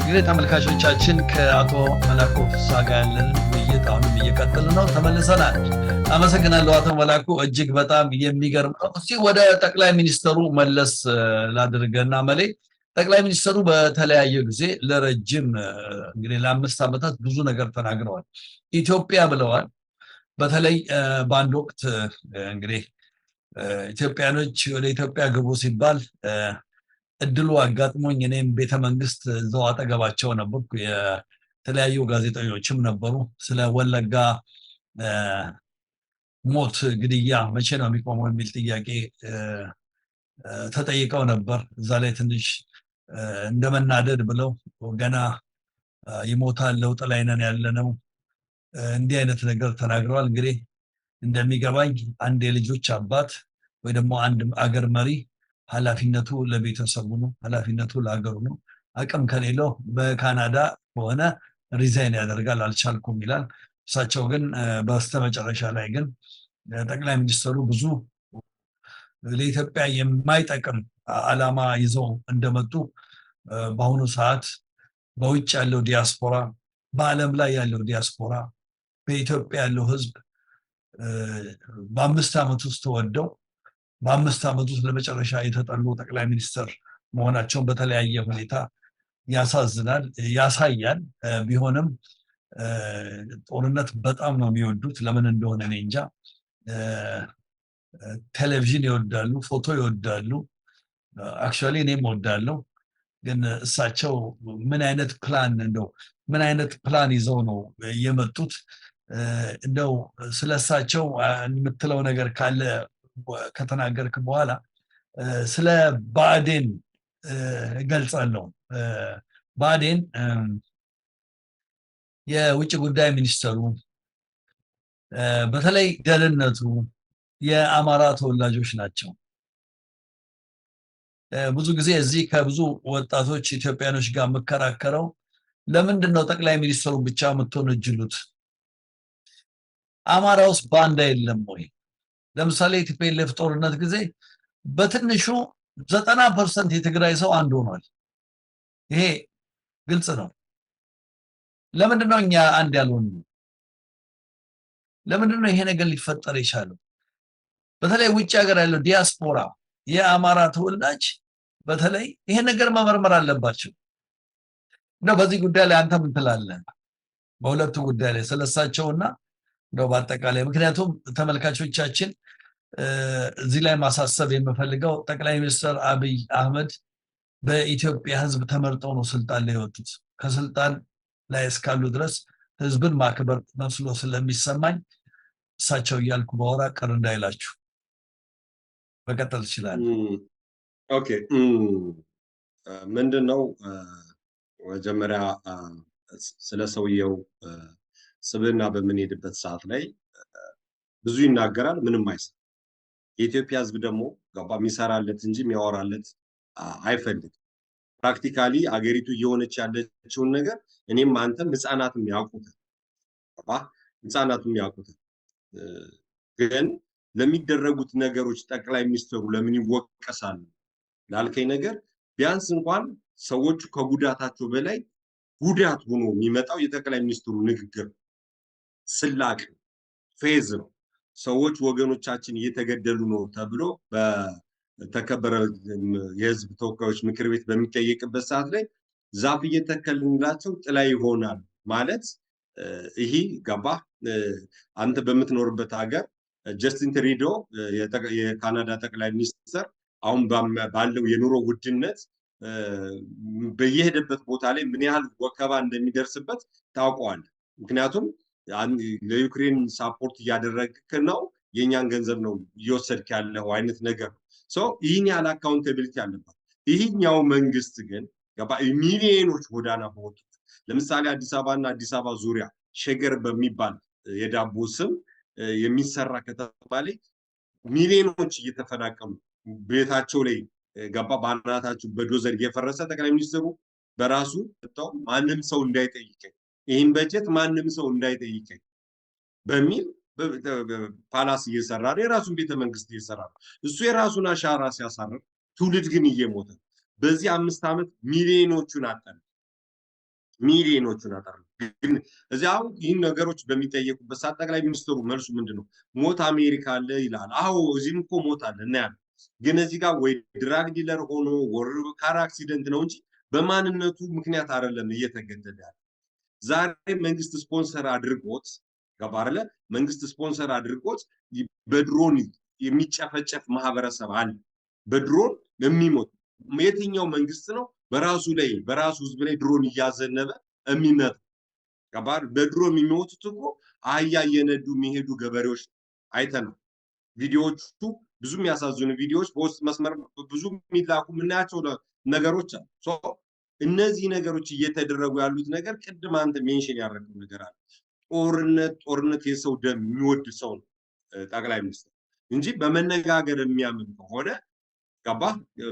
እንግዲህ ተመልካቾቻችን ከአቶ መላኩ ፍስሐ ጋር ያለን ውይይት አሁንም እየቀጠለ ነው። ተመልሰናል። አመሰግናለሁ አቶ መላኩ፣ እጅግ በጣም የሚገርም ነው። እስቲ ወደ ጠቅላይ ሚኒስትሩ መለስ ላድርገና መሌ ጠቅላይ ሚኒስትሩ በተለያየ ጊዜ ለረጅም እንግዲህ ለ5 ዓመታት ብዙ ነገር ተናግረዋል። ኢትዮጵያ ብለዋል። በተለይ በአንድ ወቅት እንግዲህ ኢትዮጵያኖች ወደ ኢትዮጵያ ግቡ ሲባል እድሉ አጋጥሞኝ እኔም ቤተመንግስት እዛው አጠገባቸው ነበርኩ። የተለያዩ ጋዜጠኞችም ነበሩ። ስለ ወለጋ ሞት ግድያ መቼ ነው የሚቆመው የሚል ጥያቄ ተጠይቀው ነበር። እዛ ላይ ትንሽ እንደመናደድ ብለው ገና ይሞታል፣ ለውጥ ላይ ነን ያለነው፣ እንዲህ አይነት ነገር ተናግረዋል። እንግዲህ እንደሚገባኝ አንድ የልጆች አባት ወይ ደግሞ አንድ አገር መሪ ኃላፊነቱ ለቤተሰቡ ነው፣ ኃላፊነቱ ለሀገሩ ነው። አቅም ከሌለው በካናዳ ከሆነ ሪዛይን ያደርጋል፣ አልቻልኩም ይላል። እሳቸው ግን በስተመጨረሻ ላይ ግን ጠቅላይ ሚኒስትሩ ብዙ ለኢትዮጵያ የማይጠቅም ዓላማ ይዘው እንደመጡ በአሁኑ ሰዓት በውጭ ያለው ዲያስፖራ፣ በዓለም ላይ ያለው ዲያስፖራ፣ በኢትዮጵያ ያለው ሕዝብ በ5 ዓመት ውስጥ ተወደው በ5 ዓመት ውስጥ ለመጨረሻ የተጠሉ ጠቅላይ ሚኒስትር መሆናቸውን በተለያየ ሁኔታ ያሳዝናል፣ ያሳያል። ቢሆንም ጦርነት በጣም ነው የሚወዱት። ለምን እንደሆነ እኔ እንጃ። ቴሌቪዥን ይወዳሉ፣ ፎቶ ይወዳሉ። አክቹዋሊ እኔም እወዳለሁ። ግን እሳቸው ምን አይነት ፕላን ይዘው ነው የመጡት? እንደው ስለሳቸው የምትለው ነገር ካለ ከተናገርክ በኋላ ስለ ብአዴን እገልጻለሁ። ብአዴን የውጭ ጉዳይ ሚኒስተሩ በተለይ ደህንነቱ የአማራ ተወላጆች ናቸው። ብዙ ጊዜ እዚህ ከብዙ ወጣቶች ኢትዮጵያኖች ጋር የምከራከረው ለምንድን ነው ጠቅላይ ሚኒስትሩ ብቻ የምትወነጅሉት? አማራ ውስጥ ባንዳ የለም ወይ? ለምሳሌ ቲፒኤልኤፍ ጦርነት ጊዜ በትንሹ 90% የትግራይ ሰው አንድ ሆኗል። ይሄ ግልጽ ነው። ለምንድን ነው እኛ አንድ ያልሆነው? ለምንድን ነው ይሄ ነገር ሊፈጠር የቻለው? በተለይ ውጭ ሀገር ያለው ዲያስፖራ የአማራ ተወላጅ በተለይ ይሄ ነገር መመርመር አለባቸው። እንደው በዚህ ጉዳይ ላይ አንተ ምን ትላለህ? በሁለቱ ጉዳይ ላይ ስለሳቸውና እንደው በአጠቃላይ ምክንያቱም ተመልካቾቻችን እዚህ ላይ ማሳሰብ የምፈልገው ጠቅላይ ሚኒስትር አብይ አህመድ በኢትዮጵያ ሕዝብ ተመርጠው ነው ስልጣን ላይ የወጡት። ከስልጣን ላይ እስካሉ ድረስ ሕዝብን ማክበር መስሎ ስለሚሰማኝ እሳቸው እያልኩ ባወራ ቅር እንዳይላችሁ። በቀጠል ይችላል። ኦኬ ምንድነው መጀመሪያ ስለ ሰውየው ስብዕና በምንሄድበት ሰዓት ላይ ብዙ ይናገራል፣ ምንም አይሰራም። የኢትዮጵያ ሕዝብ ደግሞ ገባ የሚሰራለት እንጂ የሚያወራለት አይፈልግም። ፕራክቲካሊ አገሪቱ እየሆነች ያለችውን ነገር እኔም አንተም ህፃናትም ያውቁታል። ገባ ህፃናትም ያውቁታል። ግን ለሚደረጉት ነገሮች ጠቅላይ ሚኒስትሩ ለምን ይወቀሳሉ ላልከኝ ነገር ቢያንስ እንኳን ሰዎቹ ከጉዳታቸው በላይ ጉዳት ሆኖ የሚመጣው የጠቅላይ ሚኒስትሩ ንግግር ስላቅ ፌዝ ነው። ሰዎች ወገኖቻችን እየተገደሉ ነው ተብሎ ተከበረ የህዝብ ተወካዮች ምክር ቤት በሚጠየቅበት ሰዓት ላይ ዛፍ እየተከልንላቸው ጥላ ይሆናል ማለት ይሄ ገባ አንተ በምትኖርበት ሀገር ጀስቲን ትሩዶ የካናዳ ጠቅላይ ሚኒስትር አሁን ባለው የኑሮ ውድነት በየሄደበት ቦታ ላይ ምን ያህል ወከባ እንደሚደርስበት ታውቀዋል። ምክንያቱም ለዩክሬን ሳፖርት እያደረግክ ነው፣ የኛን ገንዘብ ነው እየወሰድክ ያለው አይነት ነገር ነው። ይህን ያህል አካውንታቢሊቲ አለበት። ይህኛው መንግስት ግን ሚሊዮኖች ጎዳና በወጡ ለምሳሌ አዲስ አበባና አዲስ አበባ ዙሪያ ሸገር በሚባል የዳቦ ስም የሚሰራ ከተማ ላይ ሚሊዮኖች እየተፈናቀሉ ቤታቸው ላይ ገባ በአናታቸው በዶዘር እየፈረሰ ጠቅላይ ሚኒስትሩ በራሱ ማንም ሰው እንዳይጠይቀኝ ይህን በጀት ማንም ሰው እንዳይጠይቀኝ በሚል ፓላስ እየሰራ ነው። የራሱን ቤተመንግስት እየሰራ ነው። እሱ የራሱን አሻራ ሲያሳርፍ ትውልድ ግን እየሞተ በዚህ 5 ዓመት ሚሊዮኖቹን አጠነ። ግን እዚያው ይህን ነገሮች በሚጠየቁበት ሰዓት ጠቅላይ ሚኒስትሩ መልሱ ምንድነው? ሞት አሜሪካ አለ ይላል። አዎ እዚህም እኮ ሞት አለ እናያለን። ግን እዚህ ጋር ወይ ድራግ ዲለር ሆኖ ወር ካር አክሲደንት ነው እንጂ በማንነቱ ምክንያት አይደለም እየተገደለ ያለ። ዛሬ መንግስት ስፖንሰር አድርጎት ገባርለ መንግስት ስፖንሰር አድርጎት በድሮን የሚጨፈጨፍ ማህበረሰብ አለ። በድሮን የሚሞት የትኛው መንግስት ነው በራሱ ላይ በራሱ ህዝብ ላይ ድሮን እያዘነበ የሚመት? ገባር በድሮን የሚሞቱት እኮ አህያ እየነዱ የሚሄዱ ገበሬዎች አይተናል። ቪዲዮዎቹ ብዙ የሚያሳዝኑ ቪዲዮዎች በውስጥ መስመር ብዙ የሚላኩ የምናያቸው ነገሮች አሉ። እነዚህ ነገሮች እየተደረጉ ያሉት ነገር ቅድም አንተ ሜንሽን ያደረገው ነገር አለ። ጦርነት የሰው ደም የሚወድ ሰው ነው ጠቅላይ ሚኒስትር እንጂ በመነጋገር የሚያምን ከሆነ ገባ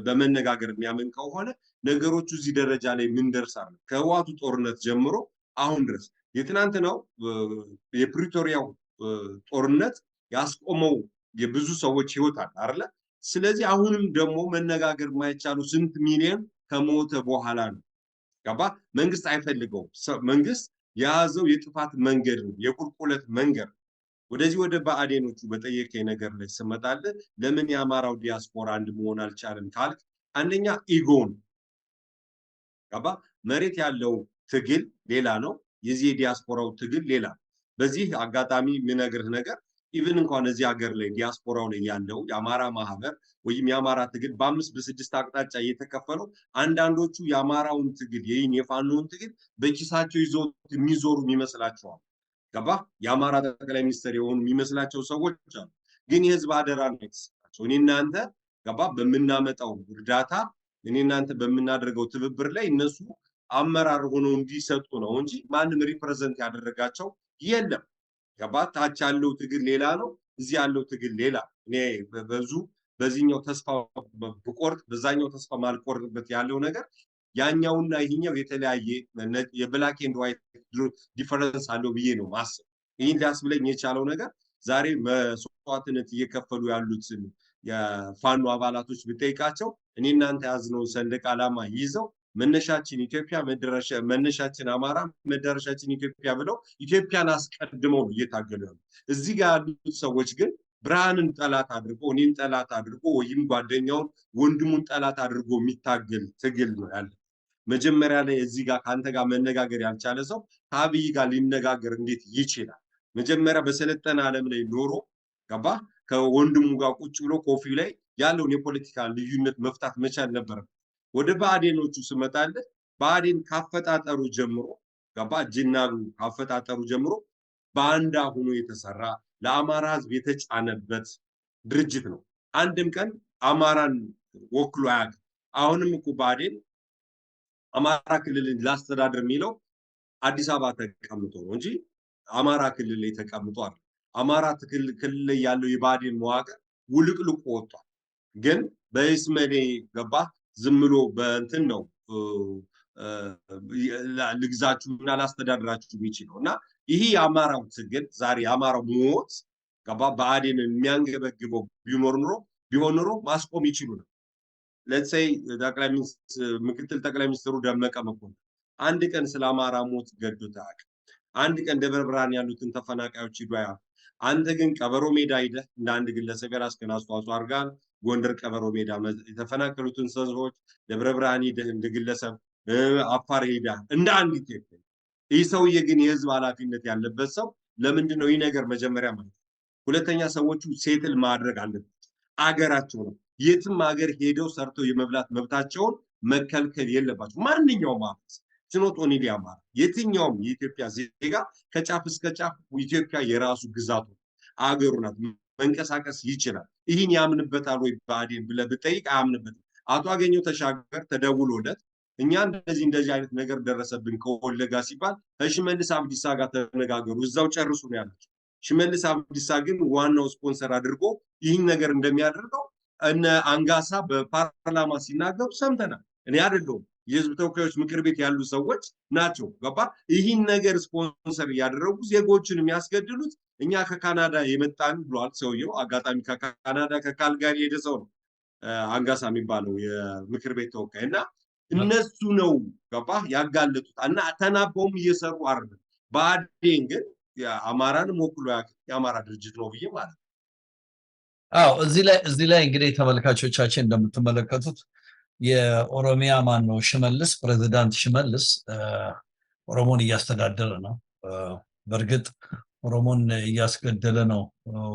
በመነጋገር የሚያምን ከሆነ ነገሮቹ እዚህ ደረጃ ላይ ምን ደርሳሉ? ከህወሓቱ ጦርነት ጀምሮ አሁን ድረስ የትናንት ነው የፕሪቶሪያው ጦርነት ያስቆመው የብዙ ሰዎች ህይወት አለ አይደለ? ስለዚህ አሁንም ደግሞ መነጋገር የማይቻሉ ስንት ሚሊዮን ከሞተ በኋላ ነው። ገባ መንግስት አይፈልገውም። መንግስት የያዘው የጥፋት መንገድ ነው፣ የቁልቁለት መንገድ። ወደዚህ ወደ ብአዴኖቹ በጠየቀኝ ነገር ላይ ስመጣልህ ለምን የአማራው ዲያስፖራ አንድ መሆን አልቻለም ካልክ አንደኛ ኢጎን ገባ መሬት ያለው ትግል ሌላ ነው፣ የዚህ የዲያስፖራው ትግል ሌላ። በዚህ አጋጣሚ የምነግርህ ነገር ኢቭን እንኳን እዚህ ሀገር ላይ ዲያስፖራው ላይ ያለው የአማራ ማህበር ወይም የአማራ ትግል በ5 በ6 አቅጣጫ እየተከፈለው አንዳንዶቹ የአማራውን ትግል ይህን የፋኖውን ትግል በኪሳቸው ይዘው የሚዞሩ ይመስላቸዋል። ገባ የአማራ ጠቅላይ ሚኒስትር የሆኑ የሚመስላቸው ሰዎች አሉ። ግን የህዝብ አደራ ነው የተሰጣቸው። እኔ እናንተ ገባ በምናመጣው እርዳታ እኔ እናንተ በምናደርገው ትብብር ላይ እነሱ አመራር ሆነው እንዲሰጡ ነው እንጂ ማንም ሪፕሬዘንት ያደረጋቸው የለም። ገባ ታች ያለው ትግል ሌላ ነው፣ እዚህ ያለው ትግል ሌላ። እኔ በዚህኛው ተስፋ ብቆርጥ በዛኛው ተስፋ ማልቆርጥበት ያለው ነገር ያኛውና ይሄኛው የተለያየ የብላክ ኤንድ ዋይት ዲፈረንስ አለው ብዬ ነው ማስብ። ይህን ሊያስብለኝ የቻለው ነገር ዛሬ መስዋዕትነት እየከፈሉ ያሉትን የፋኖ አባላቶች ብጠይቃቸው እኔ እናንተ ያዝነውን ሰንደቅ ዓላማ ይዘው መነሻችን ኢትዮጵያ መነሻችን አማራ መዳረሻችን ኢትዮጵያ ብለው ኢትዮጵያን አስቀድመው እየታገሉ ያሉ። እዚህ ጋር ያሉት ሰዎች ግን ብርሃንን ጠላት አድርጎ እኔን ጠላት አድርጎ ወይም ጓደኛውን ወንድሙን ጠላት አድርጎ የሚታገል ትግል ነው ያለ። መጀመሪያ ላይ እዚህ ጋር ካንተ ጋር መነጋገር ያልቻለ ሰው ከአብይ ጋር ሊነጋገር እንዴት ይችላል? መጀመሪያ በሰለጠነ ዓለም ላይ ኖሮ ገባ ከወንድሙ ጋር ቁጭ ብሎ ኮፊው ላይ ያለውን የፖለቲካ ልዩነት መፍታት መቻል ነበር። ወደ ብአዴኖቹ ስመጣለህ ብአዴን ካፈጣጠሩ ጀምሮ ገባ እጅናሉ ካፈጣጠሩ ጀምሮ ባንዳ ሆኖ የተሰራ ለአማራ ህዝብ የተጫነበት ድርጅት ነው። አንድም ቀን አማራን ወክሎ አያውቅም። አሁንም እኮ ብአዴን አማራ ክልልን ላስተዳድር የሚለው አዲስ አበባ ተቀምጦ ነው እንጂ አማራ ክልል ላይ ተቀምጦ አይደል። አማራ ክልል ላይ ያለው የብአዴን መዋቅር ውልቅልቁ ወጥቷል። ግን በይስመኔ ገባ ዝም ብሎ በእንትን ነው ልግዛችሁና ላስተዳድራችሁ የሚችለው እና ይሄ የአማራው ትግል ዛሬ የአማራው ሞት ገባ ብአዴንን የሚያንገበግበው ቢሆን ኖሮ ማስቆም ይችሉ ነው። ለሴይ ምክትል ጠቅላይ ሚኒስትሩ ደመቀ መኮንን አንድ ቀን ስለ አማራ ሞት ገዶት አያውቅም። አንድ ቀን ደብረ ብርሃን ያሉትን ተፈናቃዮች ሂዶ አያውቅም። አንተ ግን ቀበሮ ሜዳ ሄደህ እንደ አንድ ግለሰብ የራስህን አስተዋጽኦ አድርገሃል። ጎንደር ቀበሮ ሜዳ የተፈናቀሉትን ሰዎች ደብረ ብርሃን ሄደህ እንደ ግለሰብ አፋር ሄዳ እንደ አንድ ኢትዮጵያ ይህ ሰውዬ ግን የህዝብ ኃላፊነት ያለበት ሰው ለምንድን ነው ይህ ነገር መጀመሪያ ማለት ሁለተኛ ሰዎቹ ሴትል ማድረግ አለበት አገራቸው ነው የትም ሀገር ሄደው ሰርተው የመብላት መብታቸውን መከልከል የለባቸው ማንኛውም አመት ችኖት ኦኒሊ አማራ የትኛውም የኢትዮጵያ ዜጋ ከጫፍ እስከ ጫፍ ኢትዮጵያ የራሱ ግዛቱ አገሩ ናት መንቀሳቀስ ይችላል ይህን ያምንበታል ወይ ብአዴን ብለህ ብጠይቅ አያምንበትም አቶ አገኘሁ ተሻገር ተደውሎለት እኛ እንደዚህ አይነት ነገር ደረሰብን ከወለጋ ሲባል ከሽመልስ አብዲሳ ጋር ተነጋገሩ እዛው ጨርሱ ነው ያላቸው ሽመልስ አብዲሳ ግን ዋናው ስፖንሰር አድርጎ ይህን ነገር እንደሚያደርገው እነ አንጋሳ በፓርላማ ሲናገሩ ሰምተናል እኔ አይደለሁም የህዝብ ተወካዮች ምክር ቤት ያሉ ሰዎች ናቸው ገባ ይህን ነገር ስፖንሰር ያደረጉ ዜጎችን የሚያስገድሉት እኛ ከካናዳ የመጣን ብሏል ሰውየው አጋጣሚ ከካናዳ ከካልጋሪ ሄደ ሰው ነው አንጋሳ የሚባለው የምክር ቤት ተወካይ እና እነሱ ነው ገባ ያጋለጡት እና ተናበውም እየሰሩ አይደለም ብአዴን ግን የአማራን ወክሎ የአማራ ድርጅት ነው ብዬ ማለት አዎ እዚህ ላይ እንግዲህ ተመልካቾቻችን እንደምትመለከቱት የኦሮሚያ ማን ነው ሽመልስ ፕሬዝዳንት ሽመልስ ኦሮሞን እያስተዳደረ ነው በርግጥ ኦሮሞን እያስገደለ ነው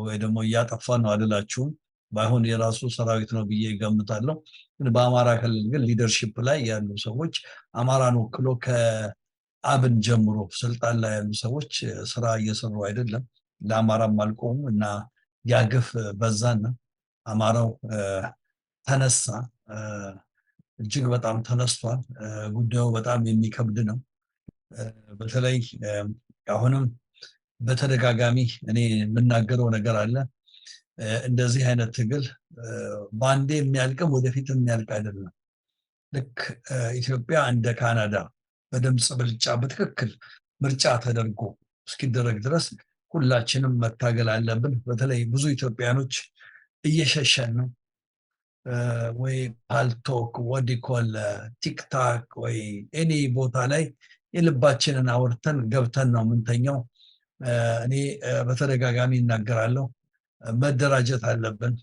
ወይ ደግሞ እያጠፋ ነው አይደላችሁም ባይሆን የራሱ ሰራዊት ነው ብዬ ገምታለሁ በአማራ ክልል ግን ሊደርሺፕ ላይ ያሉ ሰዎች አማራን ወክሎ ከአብን ጀምሮ ስልጣን ላይ ያሉ ሰዎች ስራ እየሰሩ አይደለም ለአማራም አልቆም እና ያግፍ በዛና አማራው ተነሳ እጅግ በጣም ተነስቷል ጉዳዩ በጣም የሚከብድ ነው በተለይ አሁንም በተደጋጋሚ እኔ የምናገረው ነገር አለ እንደዚህ አይነት ትግል ባንዴ የሚያልቅም ወደፊት የሚያልቅ አይደለም ልክ ኢትዮጵያ እንደ ካናዳ በድምጽ ብልጫ በትክክል ምርጫ ተደርጎ እስኪደረግ ድረስ ሁላችንም መታገል አለብን በተለይ ብዙ ኢትዮጵያኖች እየሸሸን ነው ወይ ፓልቶክ ወዲኮል ቲክታክ ወይ ኤኒ ቦታ ላይ የልባችንን አውርተን ገብተን ነው ምንተኛው እኔ በተደጋጋሚ እናገራለሁ መደራጀት አለብን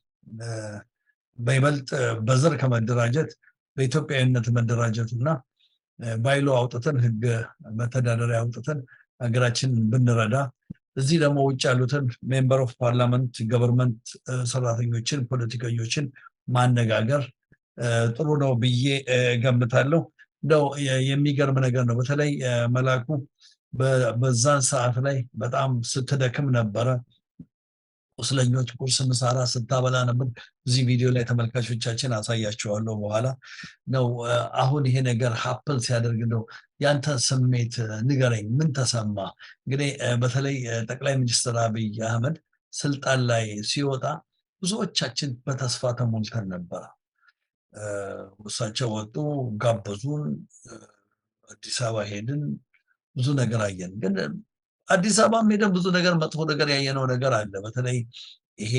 በይበልጥ በዘር ከመደራጀት በኢትዮጵያዊነት መደራጀትና ባይሎ አውጥተን ህግ መተዳደሪያ አውጥተን ሀገራችንን ብንረዳ እዚህ ደግሞ ውጭ ያሉትን ሜምበር ኦፍ ፓርላመንት ገቨርንመንት ሰራተኞችን ፖለቲከኞችን ማነጋገር ጥሩ ነው ብዬ ገምታለሁ እንደው የሚገርም ነገር ነው በተለይ መላኩ በዛን ሰዓት ላይ በጣም ስትደክም ነበረ ቁስለኞች ቁርስ ምሳራ ስታበላ ነበር እዚህ ቪዲዮ ላይ ተመልካቾቻችን አሳያቸዋለሁ በኋላ ነው አሁን ይሄ ነገር ሀፕል ሲያደርግ ነው ያንተ ስሜት ንገረኝ ምን ተሰማ እንግዲህ በተለይ ጠቅላይ ሚኒስትር አብይ አህመድ ስልጣን ላይ ሲወጣ ብዙዎቻችን በተስፋ ተሞልተን ነበር እሳቸው ወጡ ጋበዙን አዲስ አበባ ሄድን ብዙ ነገር አየን ግን አዲስ አበባም ሄደን ብዙ ነገር መጥፎ ነገር ያየነው ነገር አለ በተለይ ይሄ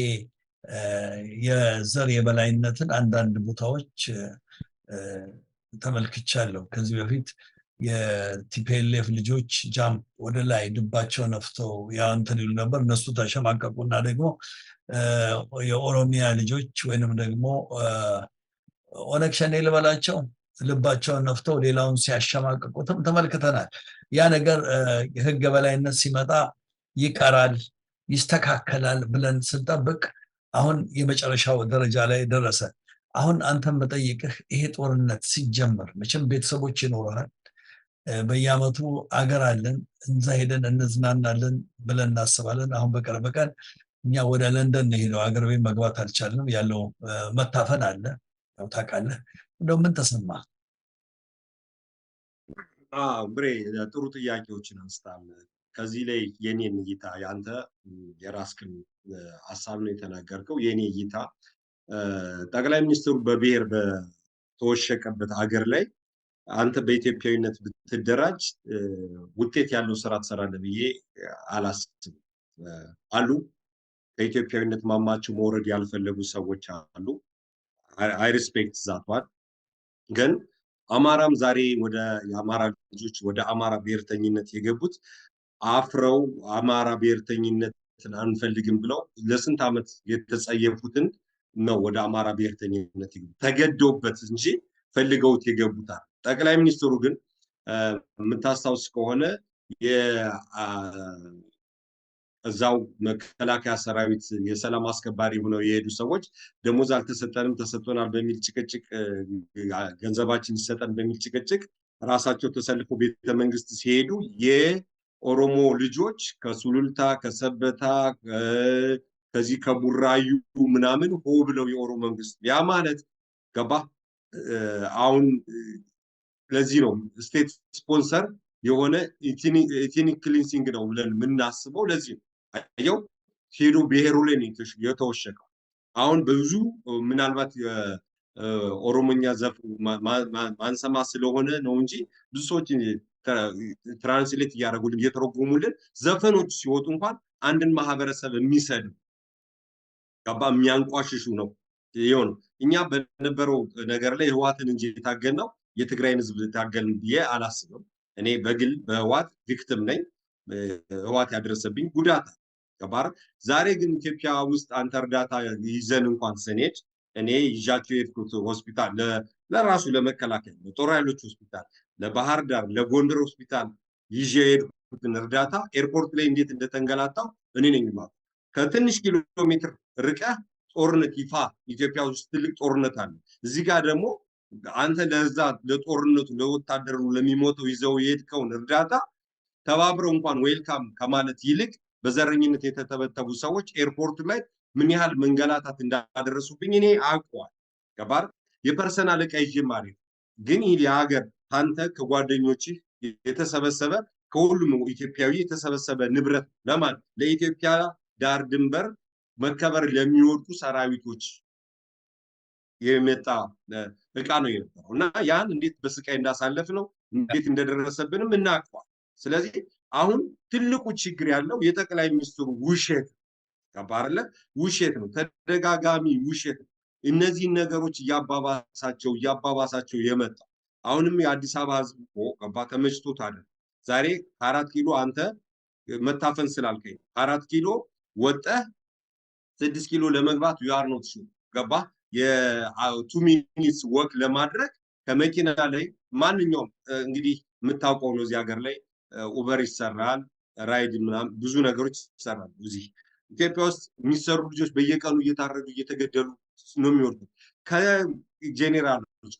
የዘር የበላይነትን አንዳንድ ቦታዎች ተመልክቻለሁ ከዚህ በፊት የቲፒኤልኤፍ ልጆች ጃምፕ ወደ ላይ ድባቸው ነፍተው ያንተን ይሉ ነበር እነሱ ተሸማቀቁና ደግሞ የኦሮሚያ ልጆች ወይንም ደግሞ ኦነግ ሸኔ ልበላቸው ልባቸውን ነፍተው ሌላውን ሲያሸማቀቁትም ተመልክተናል ያ ነገር የህግ በላይነት ሲመጣ ይቀራል ይስተካከላል ብለን ስንጠብቅ አሁን የመጨረሻው ደረጃ ላይ ደረሰ አሁን አንተም መጠይቅህ ይሄ ጦርነት ሲጀመር መቼም ቤተሰቦች ይኖራል በየአመቱ አገር አለን እንዛ ሄደን እንዝናናለን ብለን እናስባለን አሁን በቅርብ ቀን እኛ ወደ ለንደን ነው ሄደው አገር ቤት መግባት አልቻልንም ያለው መታፈን አለ ያው ታውቃለህ እንደው ምን ተሰማ ብሬ ጥሩ ጥያቄዎችን አንስታል ከዚህ ላይ የኔን እይታ ያንተ የራስክን ሐሳብ ነው የተናገርከው የኔ እይታ ጠቅላይ ሚኒስትሩ በብሔር በተወሸቀበት ሀገር ላይ አንተ በኢትዮጵያዊነት ብትደራጅ ውጤት ያለው ስራ ትሰራለህ ብዬ አላስብም አሉ ከኢትዮጵያዊነት ማማቸው መውረድ ያልፈለጉ ሰዎች አሉ አይ ሪስፔክት ዛቷል ግን አማራም ዛሬ ወደ የአማራ ልጆች ወደ አማራ ብሔርተኝነት የገቡት አፍረው አማራ ብሔርተኝነትን አንፈልግም ብለው ለስንት ዓመት የተጸየፉትን ነው ወደ አማራ ብሔርተኝነት ተገደውበት እንጂ ፈልገውት የገቡታል። ጠቅላይ ሚኒስትሩ ግን የምታስታውስ ከሆነ እዛው መከላከያ ሰራዊት የሰላም አስከባሪ ሆነው የሄዱ ሰዎች ደሞዝ አልተሰጠንም ተሰጥቶናል በሚል ጭቅጭቅ ገንዘባችን ይሰጠን በሚል ጭቅጭቅ ራሳቸው ተሰልፎ ቤተመንግስት ሲሄዱ የኦሮሞ ልጆች ከሱሉልታ ከሰበታ ከዚህ ከቡራዩ ምናምን ሆ ብለው የኦሮሞ መንግስት ያ ማለት ገባ አሁን ለዚህ ነው ስቴት ስፖንሰር የሆነ ኢትኒክ ክሊንሲንግ ነው ብለን የምናስበው ለዚህ ነው አየው ሄዶ ብሔሩ ላይ የተወሸቀው አሁን ብዙ ምናልባት ኦሮሞኛ ዘፍ ማንሰማ ስለሆነ ነው እንጂ ብዙ ሰዎች ትራንስሌት እያደረጉልን እየተረጎሙልን ዘፈኖች ሲወጡ እንኳን አንድን ማህበረሰብ የሚሰድ ገባ የሚያንቋሽሹ ነው ይሁን እኛ በነበረው ነገር ላይ ህዋትን እንጂ የታገልነው የትግራይን ህዝብ ታገልን ብዬ አላስብም እኔ በግል በህዋት ቪክቲም ነኝ ህዋት ያደረሰብኝ ጉዳት ገባር ዛሬ ግን ኢትዮጵያ ውስጥ አንተ እርዳታ ይዘን እንኳን ስንሄድ እኔ ይዣቸው የሄድኩት ሆስፒታል ለራሱ ለመከላከል ለጦር ኃይሎች ሆስፒታል ለባህር ዳር ለጎንደር ሆስፒታል ይዤ የሄድኩትን እርዳታ ኤርፖርት ላይ እንዴት እንደተንገላታው እኔ ነኝ ማለት ከትንሽ ኪሎ ሜትር ርቀህ ጦርነት ይፋ ኢትዮጵያ ውስጥ ትልቅ ጦርነት አለ እዚህ ጋር ደግሞ አንተ ለዛ ለጦርነቱ ለወታደሩ ለሚሞተው ይዘው የሄድከውን እርዳታ ተባብረው እንኳን ዌልካም ከማለት ይልቅ በዘረኝነት የተተበተቡ ሰዎች ኤርፖርት ላይ ምን ያህል መንገላታት እንዳደረሱብኝ እኔ አውቀዋል ገባር የፐርሰናል ቀይ ማለት ግን ይሄ የሀገር አንተ ከጓደኞች የተሰበሰበ ከሁሉም ኢትዮጵያዊ የተሰበሰበ ንብረት ለማን ለኢትዮጵያ ዳር ድንበር መከበር ለሚወድቁ ሰራዊቶች የመጣ እቃ ነው የነበረው እና ያን እንዴት በስቃይ እንዳሳለፍ ነው እንዴት እንደደረሰብንም እናውቀዋል ስለዚህ አሁን ትልቁ ችግር ያለው የጠቅላይ ሚኒስትሩ ውሸት ከባርለ ውሸት ነው ተደጋጋሚ ውሸት እነዚህ ነገሮች ያባባሳቸው የመጣ አሁንም የአዲስ አበባ ህዝብ ገባ ተመችቶት አይደል ዛሬ 4 ኪሎ አንተ መታፈን ስላልከኝ 4 ኪሎ ወጣ 6 ኪሎ ለመግባት ያር ነው እሱ ገባ የ2 ሚኒትስ ወክ ለማድረግ ከመኪና ላይ ማንኛውም እንግዲህ የምታውቀው ነው እዚህ ሀገር ላይ ኡበር ይሰራል ራይድ ምናምን ብዙ ነገሮች ይሰራሉ እዚህ ኢትዮጵያ ውስጥ የሚሰሩ ልጆች በየቀኑ እየታረዱ እየተገደሉ ነው የሚወርዱት ከጄኔራሎች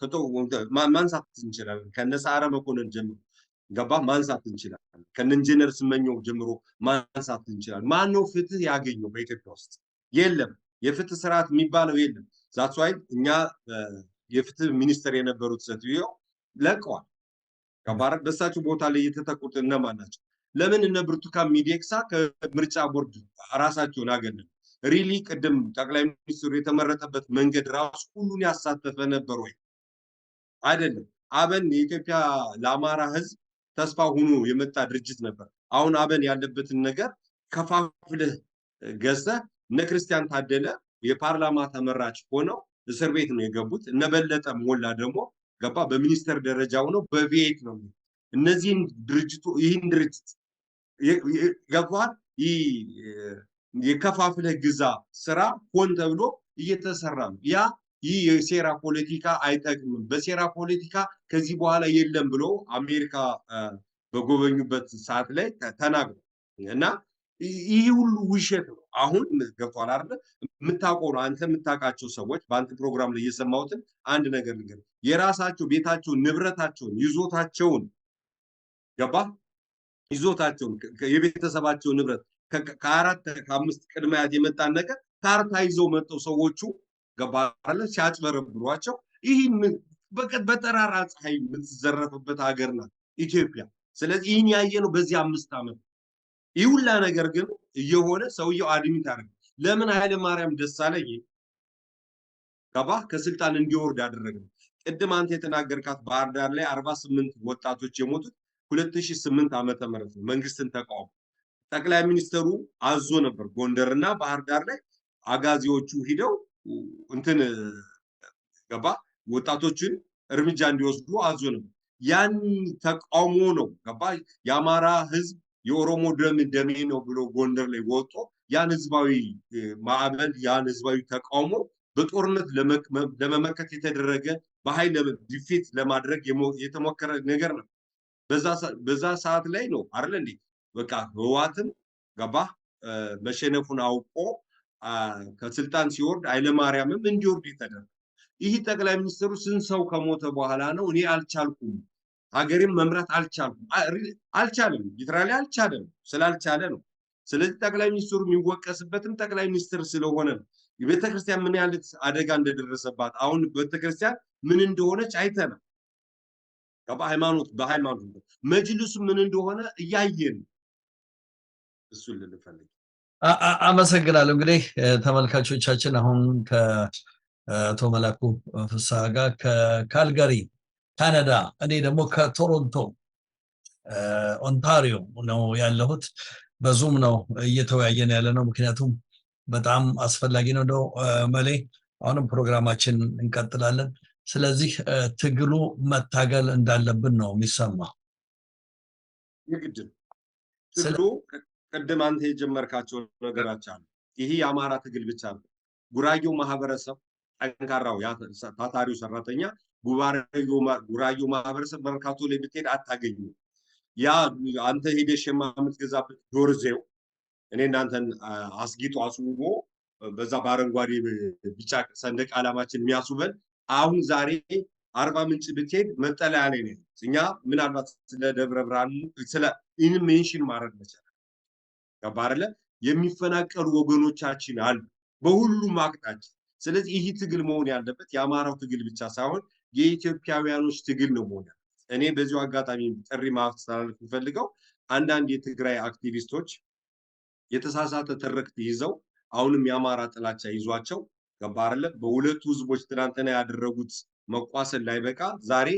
ማንሳት እንችላለን ከነሳረ መኮንን ጀምሮ ገባ ማንሳት እንችላለን ከነ ኢንጂነር ስመኘው ጀምሮ ማንሳት እንችላለን ማን ነው ፍትህ ያገኘው በኢትዮጵያ ውስጥ የለም የፍትህ ስርዓት የሚባለው የለም ዛትስ ዋይ እኛ የፍትህ ሚኒስተር የነበሩት ሰትዮ ለቀዋል ገባር በሳቸው ቦታ ላይ የተተኩት እነማን ናቸው ለምን እነ ብርቱካን ሚደቅሳ ከምርጫ ቦርድ ራሳቸውን አገለሉ ሪሊ ቀደም ጠቅላይ ሚኒስትሩ የተመረጠበት መንገድ ራሱ ሁሉን ያሳተፈ ነበር ወይ አይደለም አበን የኢትዮጵያ ለአማራ ህዝብ ተስፋ ሆኖ የመጣ ድርጅት ነበር አሁን አበን ያለበትን ነገር ከፋፍለህ ገዘ እነ ክርስቲያን ታደለ የፓርላማ ተመራጭ ሆነው እስር ቤት ነው የገቡት እነ በለጠ ሞላ ደግሞ ገባ በሚኒስተር ደረጃ ሆነው በቪኤት ነው እነዚህን ድርጅቱ ይህን ድርጅት ገባል የከፋፍለህ ግዛ ስራ ሆን ተብሎ እየተሰራ ነው ያ ይህ የሴራ ፖለቲካ አይጠቅምም በሴራ ፖለቲካ ከዚህ በኋላ የለም ብሎ አሜሪካ በጎበኙበት ሰዓት ላይ ተናግሮ እና ይህ ሁሉ ውሸት ነው አሁን ገብቷል አይደል የምታውቀው ነው አንተ የምታውቃቸው ሰዎች በአንተ ፕሮግራም ላይ እየሰማሁትን አንድ ነገር ልንገር የራሳቸው ቤታቸውን ንብረታቸውን ይዞታቸውን ገባ ይዞታቸውን የቤተሰባቸው ንብረት ከአራት ከአምስት ቅድሚያት የመጣን ነገር ካርታ ይዘው መጥተው ሰዎቹ ገባ አይደል ሲያጭበረብሯቸው ይህን በጠራራ ፀሐይ የምትዘረፍበት ሀገር ናት ኢትዮጵያ ስለዚህ ይህን ያየነው በዚህ 5 ዓመት ይሁላ ነገር ግን እየሆነ ሰውየው አድሚት አደረገ ለምን ኃይለ ማርያም ደሳለኝ ገባ ከስልጣን እንዲወርድ ያደረገ ቅድም አንተ የተናገርካት ባህር ዳር ላይ 48 ወጣቶች የሞቱት 2008 ዓመተ ምህረት መንግስትን ተቃውሞ ጠቅላይ ሚኒስትሩ አዞ ነበር ጎንደርና ባህር ዳር ላይ አጋዚዎቹ ሂደው እንትን ገባ ወጣቶችን እርምጃ እንዲወስዱ አዞ ነበር ያን ተቃውሞ ነው ገባ የአማራ ህዝብ የኦሮሞ ደሜ ነው ብሎ ጎንደር ላይ ወጥቶ ያን ህዝባዊ ማዕበል ያን ህዝባዊ ተቃውሞ በጦርነት ለመመከት የተደረገ በኃይል ዲፌት ለማድረግ የተሞከረ ነገር ነው። በዛ ሰዓት ላይ ነው አይደል እንዴ በቃ ህወሓትም ገባ መሸነፉን አውቆ ከስልጣን ሲወርድ ኃይለማርያምም እንዲወርድ የተደረገ። ይህ ጠቅላይ ሚኒስትሩ ስንት ሰው ከሞተ በኋላ ነው እኔ አልቻልኩም ሀገሬን መምራት አልቻለም፣ ሊትራሊ አልቻለም፣ ስላልቻለ ነው። ስለዚህ ጠቅላይ ሚኒስትሩ የሚወቀስበትም ጠቅላይ ሚኒስትር ስለሆነ ነው። የቤተክርስቲያን ምን ያህል አደጋ እንደደረሰባት አሁን ቤተክርስቲያን ምን እንደሆነች አይተናል። በሃይማኖት መጅልሱ ምን እንደሆነ እያየን እሱን ልንፈልግ አመሰግናለሁ። እንግዲህ ተመልካቾቻችን አሁን ከአቶ መላኩ ፍስሐ ጋር ከካልጋሪ ካናዳ፣ እኔ ደግሞ ከቶሮንቶ ኦንታሪዮ ነው ያለሁት። በዙም ነው እየተወያየን ያለ ነው፣ ምክንያቱም በጣም አስፈላጊ ነው። መሌ አሁንም ፕሮግራማችን እንቀጥላለን። ስለዚህ ትግሉ መታገል እንዳለብን ነው የሚሰማ። የግድ ትግሉ ቅድም አንተ የጀመርካቸው ነገሮች አሉ። ይሄ የአማራ ትግል ብቻ ነው። ጉራጌው ማህበረሰብ ጠንካራው ታታሪው ሰራተኛ ጉራጌው ማህበረሰብ መርካቶ ላይ ብትሄድ አታገኙም። ያ አንተ ሄደሽ የምትገዛበት ዶርዜው እኔ እናንተን አስጊጦ አስውቦ በዛ በአረንጓዴ ቢጫ ሰንደቅ ዓላማችን የሚያስውበን አሁን ዛሬ አርባ ምንጭ ብትሄድ መጠለያ ላይ ነው። እኛ ምናልባት ስለ ደብረ ብርሃን ስለ ኢንሜንሽን ማድረግ መቻል ከባርለ የሚፈናቀሉ ወገኖቻችን አሉ በሁሉም አቅጣጫ። ስለዚህ ይህ ትግል መሆን ያለበት የአማራው ትግል ብቻ ሳይሆን የኢትዮጵያውያኖች ትግል ነው መሆን ያለበት። እኔ በዚሁ አጋጣሚ ጥሪ ማስተላለፍ የምፈልገው አንዳንድ የትግራይ አክቲቪስቶች የተሳሳተ ትርክት ይዘው አሁንም የአማራ ጥላቻ ይዟቸው ገባርለ በሁለቱ ህዝቦች ትናንትና ያደረጉት መቋሰል ላይ በቃ ዛሬ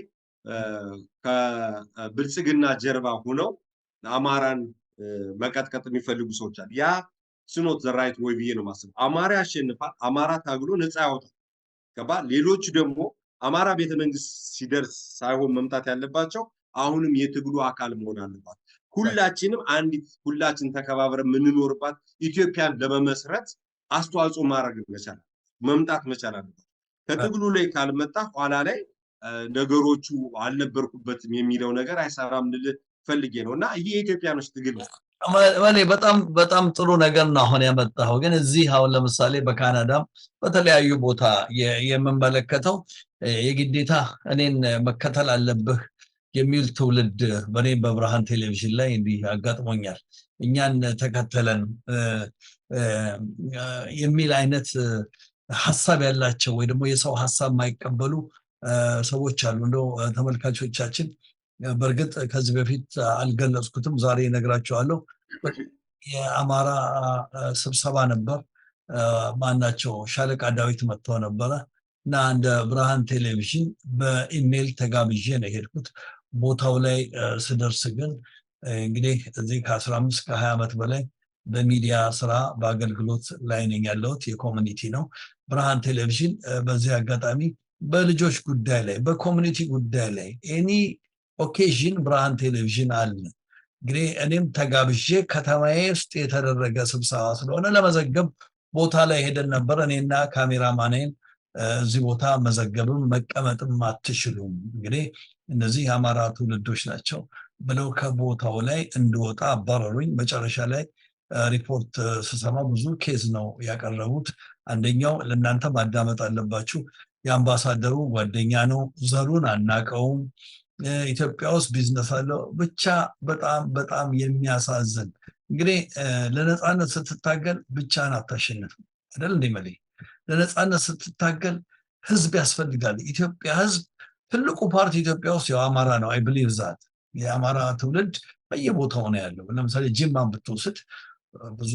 ከብልጽግና ጀርባ ሆነው አማራን መቀጥቀጥ የሚፈልጉ ሰዎች አሉ። ያ ስኖት ዘ ራይት ወይ ብዬ ነው ማስበው። አማራ ያሸንፋል፣ አማራ ታግሎ ነፃ ያወጣል። ገባ ሌሎች ደግሞ አማራ ቤተመንግስት ሲደርስ ሳይሆን መምጣት ያለባቸው አሁንም የትግሉ አካል መሆን አለባት። ሁላችንም አንዲት ሁላችን ተከባብረን የምንኖርባት ኢትዮጵያን ለመመስረት አስተዋጽኦ ማድረግ መቻል መምጣት መቻል አለበት። ከትግሉ ላይ ካልመጣ ኋላ ላይ ነገሮቹ አልነበርኩበትም የሚለው ነገር አይሰራም ልል ፈልጌ ነው። እና ይሄ የኢትዮጵያኖች ትግል ነው። በጣም ጥሩ ነገር ነው አሁን ያመጣው። ግን እዚህ አሁን ለምሳሌ በካናዳም በተለያዩ ቦታ የምንመለከተው የግዴታ እኔን መከተል አለብህ የሚል ትውልድ በኔ በብርሃን ቴሌቪዥን ላይ እንዲህ አጋጥሞኛል። እኛን ተከተለን የሚል አይነት ሐሳብ ያላቸው ወይ ደግሞ የሰው ሐሳብ የማይቀበሉ ሰዎች አሉ። እንደው ተመልካቾቻችን በእርግጥ ከዚህ በፊት አልገለጽኩትም፣ ዛሬ እነግራቸዋለሁ። የአማራ ስብሰባ ነበር። ማናቸው ሻለቃ ዳዊት መጥተው ነበረ እና እንደ ብርሃን ቴሌቪዥን በኢሜል ተጋብዤ ነው የሄድኩት። ቦታው ላይ ስደርስ ግን እንግዲህ እዚህ ከ15 ከ20 ዓመት በላይ በሚዲያ ስራ በአገልግሎት ላይ ነኝ ያለሁት። የኮሚኒቲ ነው ብርሃን ቴሌቪዥን። በዚህ አጋጣሚ በልጆች ጉዳይ ላይ በኮሚኒቲ ጉዳይ ላይ ኤኒ ኦኬዥን ብርሃን ቴሌቪዥን አለ። እንግዲህ እኔም ተጋብዤ ከተማዬ ውስጥ የተደረገ ስብሰባ ስለሆነ ለመዘገብ ቦታ ላይ ሄደን ነበር። እኔና ካሜራማኔን እዚህ ቦታ መዘገብም መቀመጥም አትችሉም፣ እንግዲህ እነዚህ የአማራ ትውልዶች ናቸው ብለው ከቦታው ላይ እንድወጣ አባረሩኝ። መጨረሻ ላይ ሪፖርት ስሰማ ብዙ ኬዝ ነው ያቀረቡት። አንደኛው ለእናንተ ማዳመጥ አለባችሁ፣ የአምባሳደሩ ጓደኛ ነው፣ ዘሩን አናቀውም፣ ኢትዮጵያ ውስጥ ቢዝነስ አለው። ብቻ በጣም የሚያሳዝን። እንግዲህ ለነፃነት ስትታገል ብቻህን አታሸንፍም አይደል እንዴ መሌ? ለነፃነት ስትታገል ህዝብ ያስፈልጋል። ኢትዮጵያ ህዝብ ትልቁ ፓርቲ ኢትዮጵያ ውስጥ ያው አማራ ነው። አይ ብሊቭ ዛት የአማራ ትውልድ በየቦታው ነው ያለው። ለምሳሌ ጅማን ብትወስድ ብዙ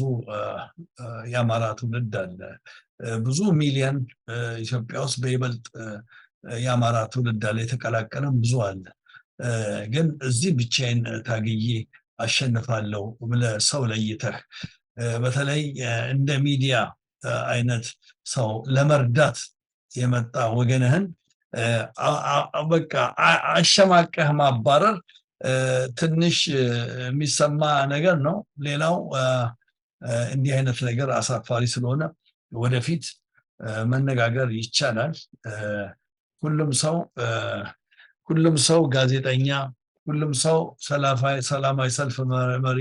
የአማራ ትውልድ አለ። ብዙ ሚሊዮን ኢትዮጵያ ውስጥ በይበልጥ የአማራ ትውልድ አለ፣ የተቀላቀለም ብዙ አለ። ግን እዚህ ብቻዬን ታግዬ አሸንፋለሁ ብለህ ሰው ለይተህ በተለይ እንደ ሚዲያ አይነት ሰው ለመርዳት የመጣ ወገንህን በቃ አሸማቀህ ማባረር ትንሽ የሚሰማ ነገር ነው። ሌላው እንዲህ አይነት ነገር አሳፋሪ ስለሆነ ወደፊት መነጋገር ይቻላል። ሁሉም ሰው ጋዜጠኛ፣ ሁሉም ሰው ሰላማዊ ሰልፍ መሪ፣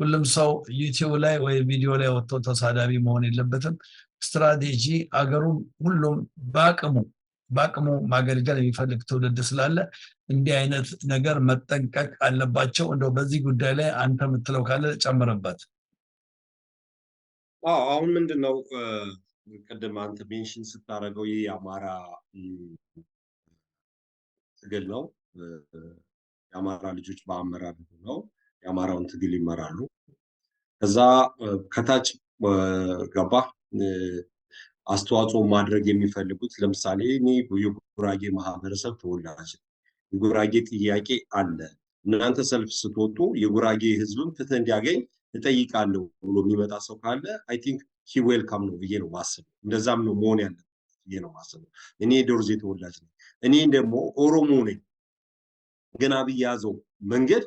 ሁሉም ሰው ዩቲዩብ ላይ ወይ ቪዲዮ ላይ ወጥቶ ተሳዳቢ መሆን የለበትም። ስትራቴጂ አገሩም ሁሉም በአቅሙ ማገልገል የሚፈልግ ትውልድ ስላለ እንዲህ አይነት ነገር መጠንቀቅ አለባቸው። እንደው በዚህ ጉዳይ ላይ አንተ የምትለው ካለ ጨምርበት። አሁን ምንድነው ቅድም አንተ ሜንሽን ስታደርገው ይህ የአማራ ትግል ነው። የአማራ ልጆች በአመራር ነው የአማራውን ትግል ይመራሉ። ከዛ ከታች ገባ አስተዋጽኦ ማድረግ የሚፈልጉት ለምሳሌ እኔ የጉራጌ ማህበረሰብ ተወላጅ የጉራጌ ጥያቄ አለ፣ እናንተ ሰልፍ ስትወጡ የጉራጌ ህዝብም ፍትህ እንዲያገኝ እጠይቃለሁ ብሎ የሚመጣ ሰው ካለ አይ ቲንክ ሂ ዌልካም ነው ብዬ ነው ማስበው። እንደዛም ነው መሆን ያለበት ብዬ ነው ማስበው። እኔ ዶርዜ ተወላጅ ነኝ። እኔ ደግሞ ኦሮሞ ነኝ። ግን አብይ ያዘው መንገድ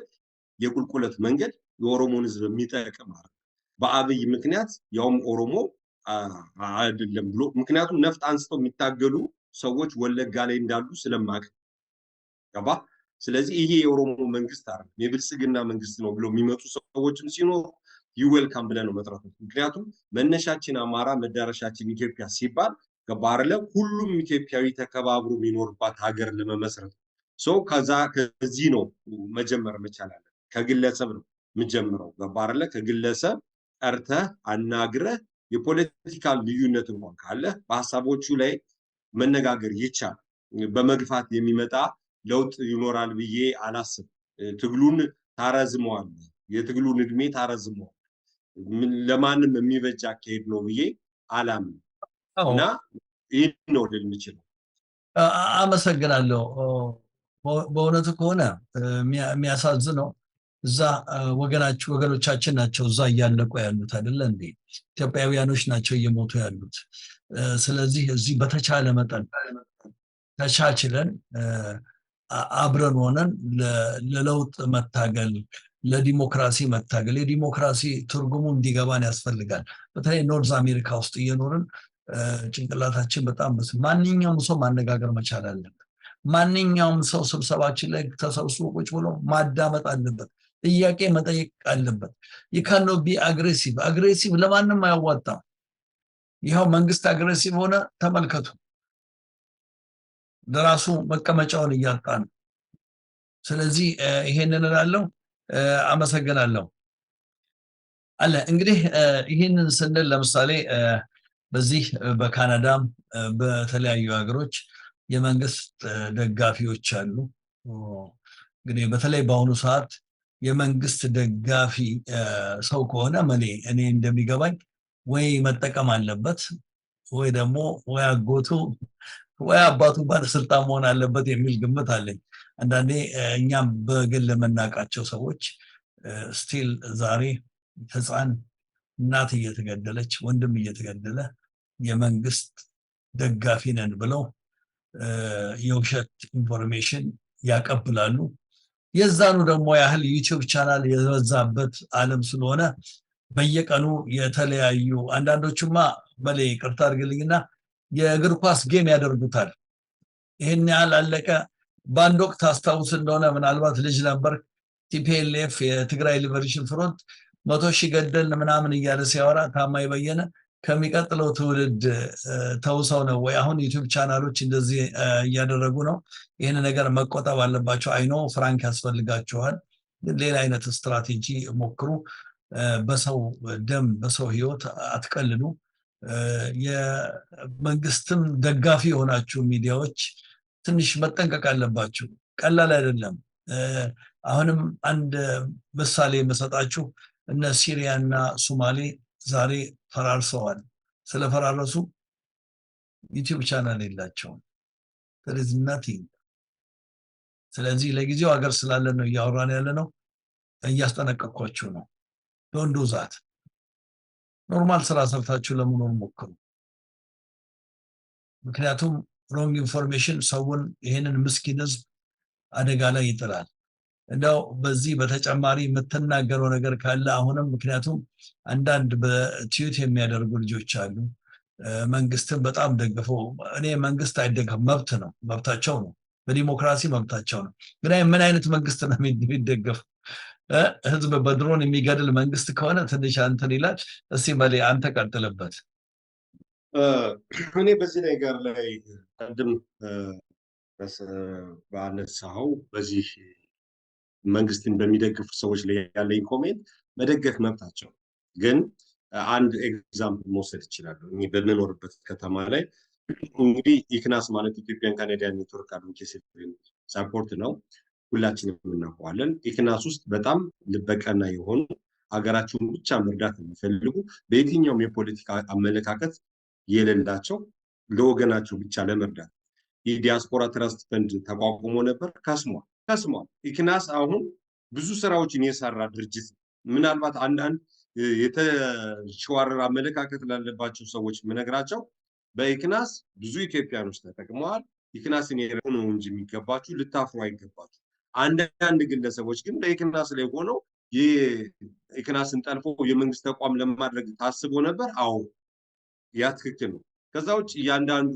የቁልቁለት መንገድ የኦሮሞን ህዝብ የሚጠቅም ማለት በአብይ ምክንያት ያውም ኦሮሞ አይደለም ብሎ ምክንያቱም ነፍጥ አንስተው የሚታገሉ ሰዎች ወለጋ ላይ እንዳሉ ስለማቅ ገባ። ስለዚህ ይሄ የኦሮሞ መንግስት አይደለም የብልጽግና መንግስት ነው ብሎ የሚመጡ ሰዎችም ሲኖሩ ዩዌልካም ብለን ነው መጥራት። ምክንያቱም መነሻችን አማራ መዳረሻችን ኢትዮጵያ ሲባል ገባ አይደለ? ሁሉም ኢትዮጵያዊ ተከባብሮ የሚኖርባት ሀገር ለመመስረት ሰው ከዚህ ነው መጀመር መቻል አለ። ከግለሰብ ነው የምጀምረው ገባ አይደለ? ከግለሰብ ጠርተህ አናግረህ የፖለቲካል ልዩነት እንኳን ካለ በሀሳቦቹ ላይ መነጋገር ይቻል። በመግፋት የሚመጣ ለውጥ ይኖራል ብዬ አላስብ። ትግሉን ታረዝመዋል፣ የትግሉን እድሜ ታረዝመዋል። ለማንም የሚበጅ አካሄድ ነው ብዬ አላምንም እና ይህን ነው ልል የምችለው። አመሰግናለሁ። በእውነቱ ከሆነ የሚያሳዝነው እዛ ወገኖቻችን ናቸው እዛ እያለቁ ያሉት አይደለ እንዴ? ኢትዮጵያውያኖች ናቸው እየሞቱ ያሉት። ስለዚህ እዚህ በተቻለ መጠን ተቻችለን አብረን ሆነን ለለውጥ መታገል፣ ለዲሞክራሲ መታገል፣ የዲሞክራሲ ትርጉሙ እንዲገባን ያስፈልጋል። በተለይ ኖርዝ አሜሪካ ውስጥ እየኖርን ጭንቅላታችን በጣም ማንኛውም ሰው ማነጋገር መቻል አለበት። ማንኛውም ሰው ስብሰባችን ላይ ተሰብስቦ ቁጭ ብሎ ማዳመጥ አለበት፣ ጥያቄ መጠየቅ አለበት። ይካኖ ቢ አግሬሲቭ ለማንም አያዋጣም። ይኸው መንግስት አግሬሲቭ ሆነ ተመልከቱ፣ ለራሱ መቀመጫውን እያጣ ነው። ስለዚህ ይሄንን እላለሁ። አመሰግናለሁ። አለ እንግዲህ ይህንን ስንል ለምሳሌ በዚህ በካናዳም በተለያዩ ሀገሮች የመንግስት ደጋፊዎች አሉ። እንግዲህ በተለይ በአሁኑ ሰዓት የመንግስት ደጋፊ ሰው ከሆነ እኔ እንደሚገባኝ ወይ መጠቀም አለበት ወይ ደግሞ ወይ አጎቱ ወይ አባቱ ባለስልጣን መሆን አለበት የሚል ግምት አለኝ። አንዳንዴ እኛም በግል የምናውቃቸው ሰዎች ስቲል ዛሬ ህፃን እናት እየተገደለች ወንድም እየተገደለ የመንግስት ደጋፊ ነን ብለው የውሸት ኢንፎርሜሽን ያቀብላሉ። የዛኑ ደግሞ ያህል ዩቲዩብ ቻናል የበዛበት ዓለም ስለሆነ በየቀኑ የተለያዩ አንዳንዶቹማ በላይ ይቅርታ አድርግልኝና የእግር ኳስ ጌም ያደርጉታል። ይህን ያህል አለቀ። በአንድ ወቅት አስታውስ እንደሆነ ምናልባት ልጅ ነበር ቲፒኤልኤፍ የትግራይ ሊበሬሽን ፍሮንት 100,000 ገደል ምናምን እያለ ሲያወራ ታማኝ በየነ ከሚቀጥለው ትውልድ ተውሰው ነው ወይ? አሁን ዩቲዩብ ቻናሎች እንደዚህ እያደረጉ ነው። ይህን ነገር መቆጠብ አለባቸው። አይኖ ፍራንክ ያስፈልጋቸዋል። ሌላ አይነት ስትራቴጂ ሞክሩ። በሰው ደም በሰው ህይወት አትቀልሉ። የመንግስትም ደጋፊ የሆናችሁ ሚዲያዎች ትንሽ መጠንቀቅ አለባችሁ። ቀላል አይደለም። አሁንም አንድ ምሳሌ የምሰጣችሁ እነ ሲሪያ እና ሶማሌ ዛሬ ፈራርሰዋል። ስለፈራረሱ ዩቲዩብ ቻናል የላቸውም። ስለዚህ ለጊዜው ሀገር ስላለን ነው እያወራን ያለ ነው። እያስጠነቀቅኳችሁ ነው። ዶንት ዱ ዛት። ኖርማል ስራ ሰርታችሁ ለመኖር ሞክሩ። ምክንያቱም ሮንግ ኢንፎርሜሽን ሰውን ይሄንን ምስኪን ህዝብ አደጋ ላይ ይጥላል። እንደው በዚህ በተጨማሪ የምትናገረው ነገር ካለ አሁንም፣ ምክንያቱም አንዳንድ በቲዩት የሚያደርጉ ልጆች አሉ መንግስትን በጣም ደግፈው እኔ መንግስት አይደገፍ መብት ነው መብታቸው ነው በዲሞክራሲ መብታቸው ነው ግን ምን አይነት መንግስት ነው የሚደገፍ ህዝብ በድሮን የሚገድል መንግስት ከሆነ ትንሽ አንተን ይላል እስቲ መሌ አንተ ቀጥልበት እኔ በዚህ ነገር ላይ ቀድም ባነሳው በዚህ መንግስትን በሚደግፉ ሰዎች ላይ ያለኝ ኮሜንት መደገፍ መብታቸው ግን አንድ ኤግዛምፕል መውሰድ ይችላሉ እኔ በምኖርበት ከተማ ላይ እንግዲህ ኢክናስ ማለት ኢትዮጵያን ካናዲያን ኔትወርክ አድቮኬሲ ሳፖርት ነው ሁላችንም እናውቀዋለን ኢክናስ ውስጥ በጣም ልበቀና የሆኑ ሀገራቸውን ብቻ መርዳት የሚፈልጉ በየትኛውም የፖለቲካ አመለካከት የሌላቸው ለወገናቸው ብቻ ለመርዳት የዲያስፖራ ትረስት ፈንድ ተቋቁሞ ነበር ከስሟል ኢክናስ አሁን ብዙ ስራዎችን የሰራ ድርጅት ምናልባት አንዳንድ የተሸዋረረ አመለካከት ላለባቸው ሰዎች ምነግራቸው በኢክናስ ብዙ ኢትዮጵያኖች ተጠቅመዋል ኢክናስን የሆነው እንጂ የሚገባችሁ ልታፍሩ አይገባችሁ አንዳንድ ግለሰቦች ግን በኢክናስ ላይ ሆነው የኢክናስን ጠልፎ የመንግስት ተቋም ለማድረግ ታስቦ ነበር አዎ ያ ትክክል ነው ከዛ ውጭ እያንዳንዱ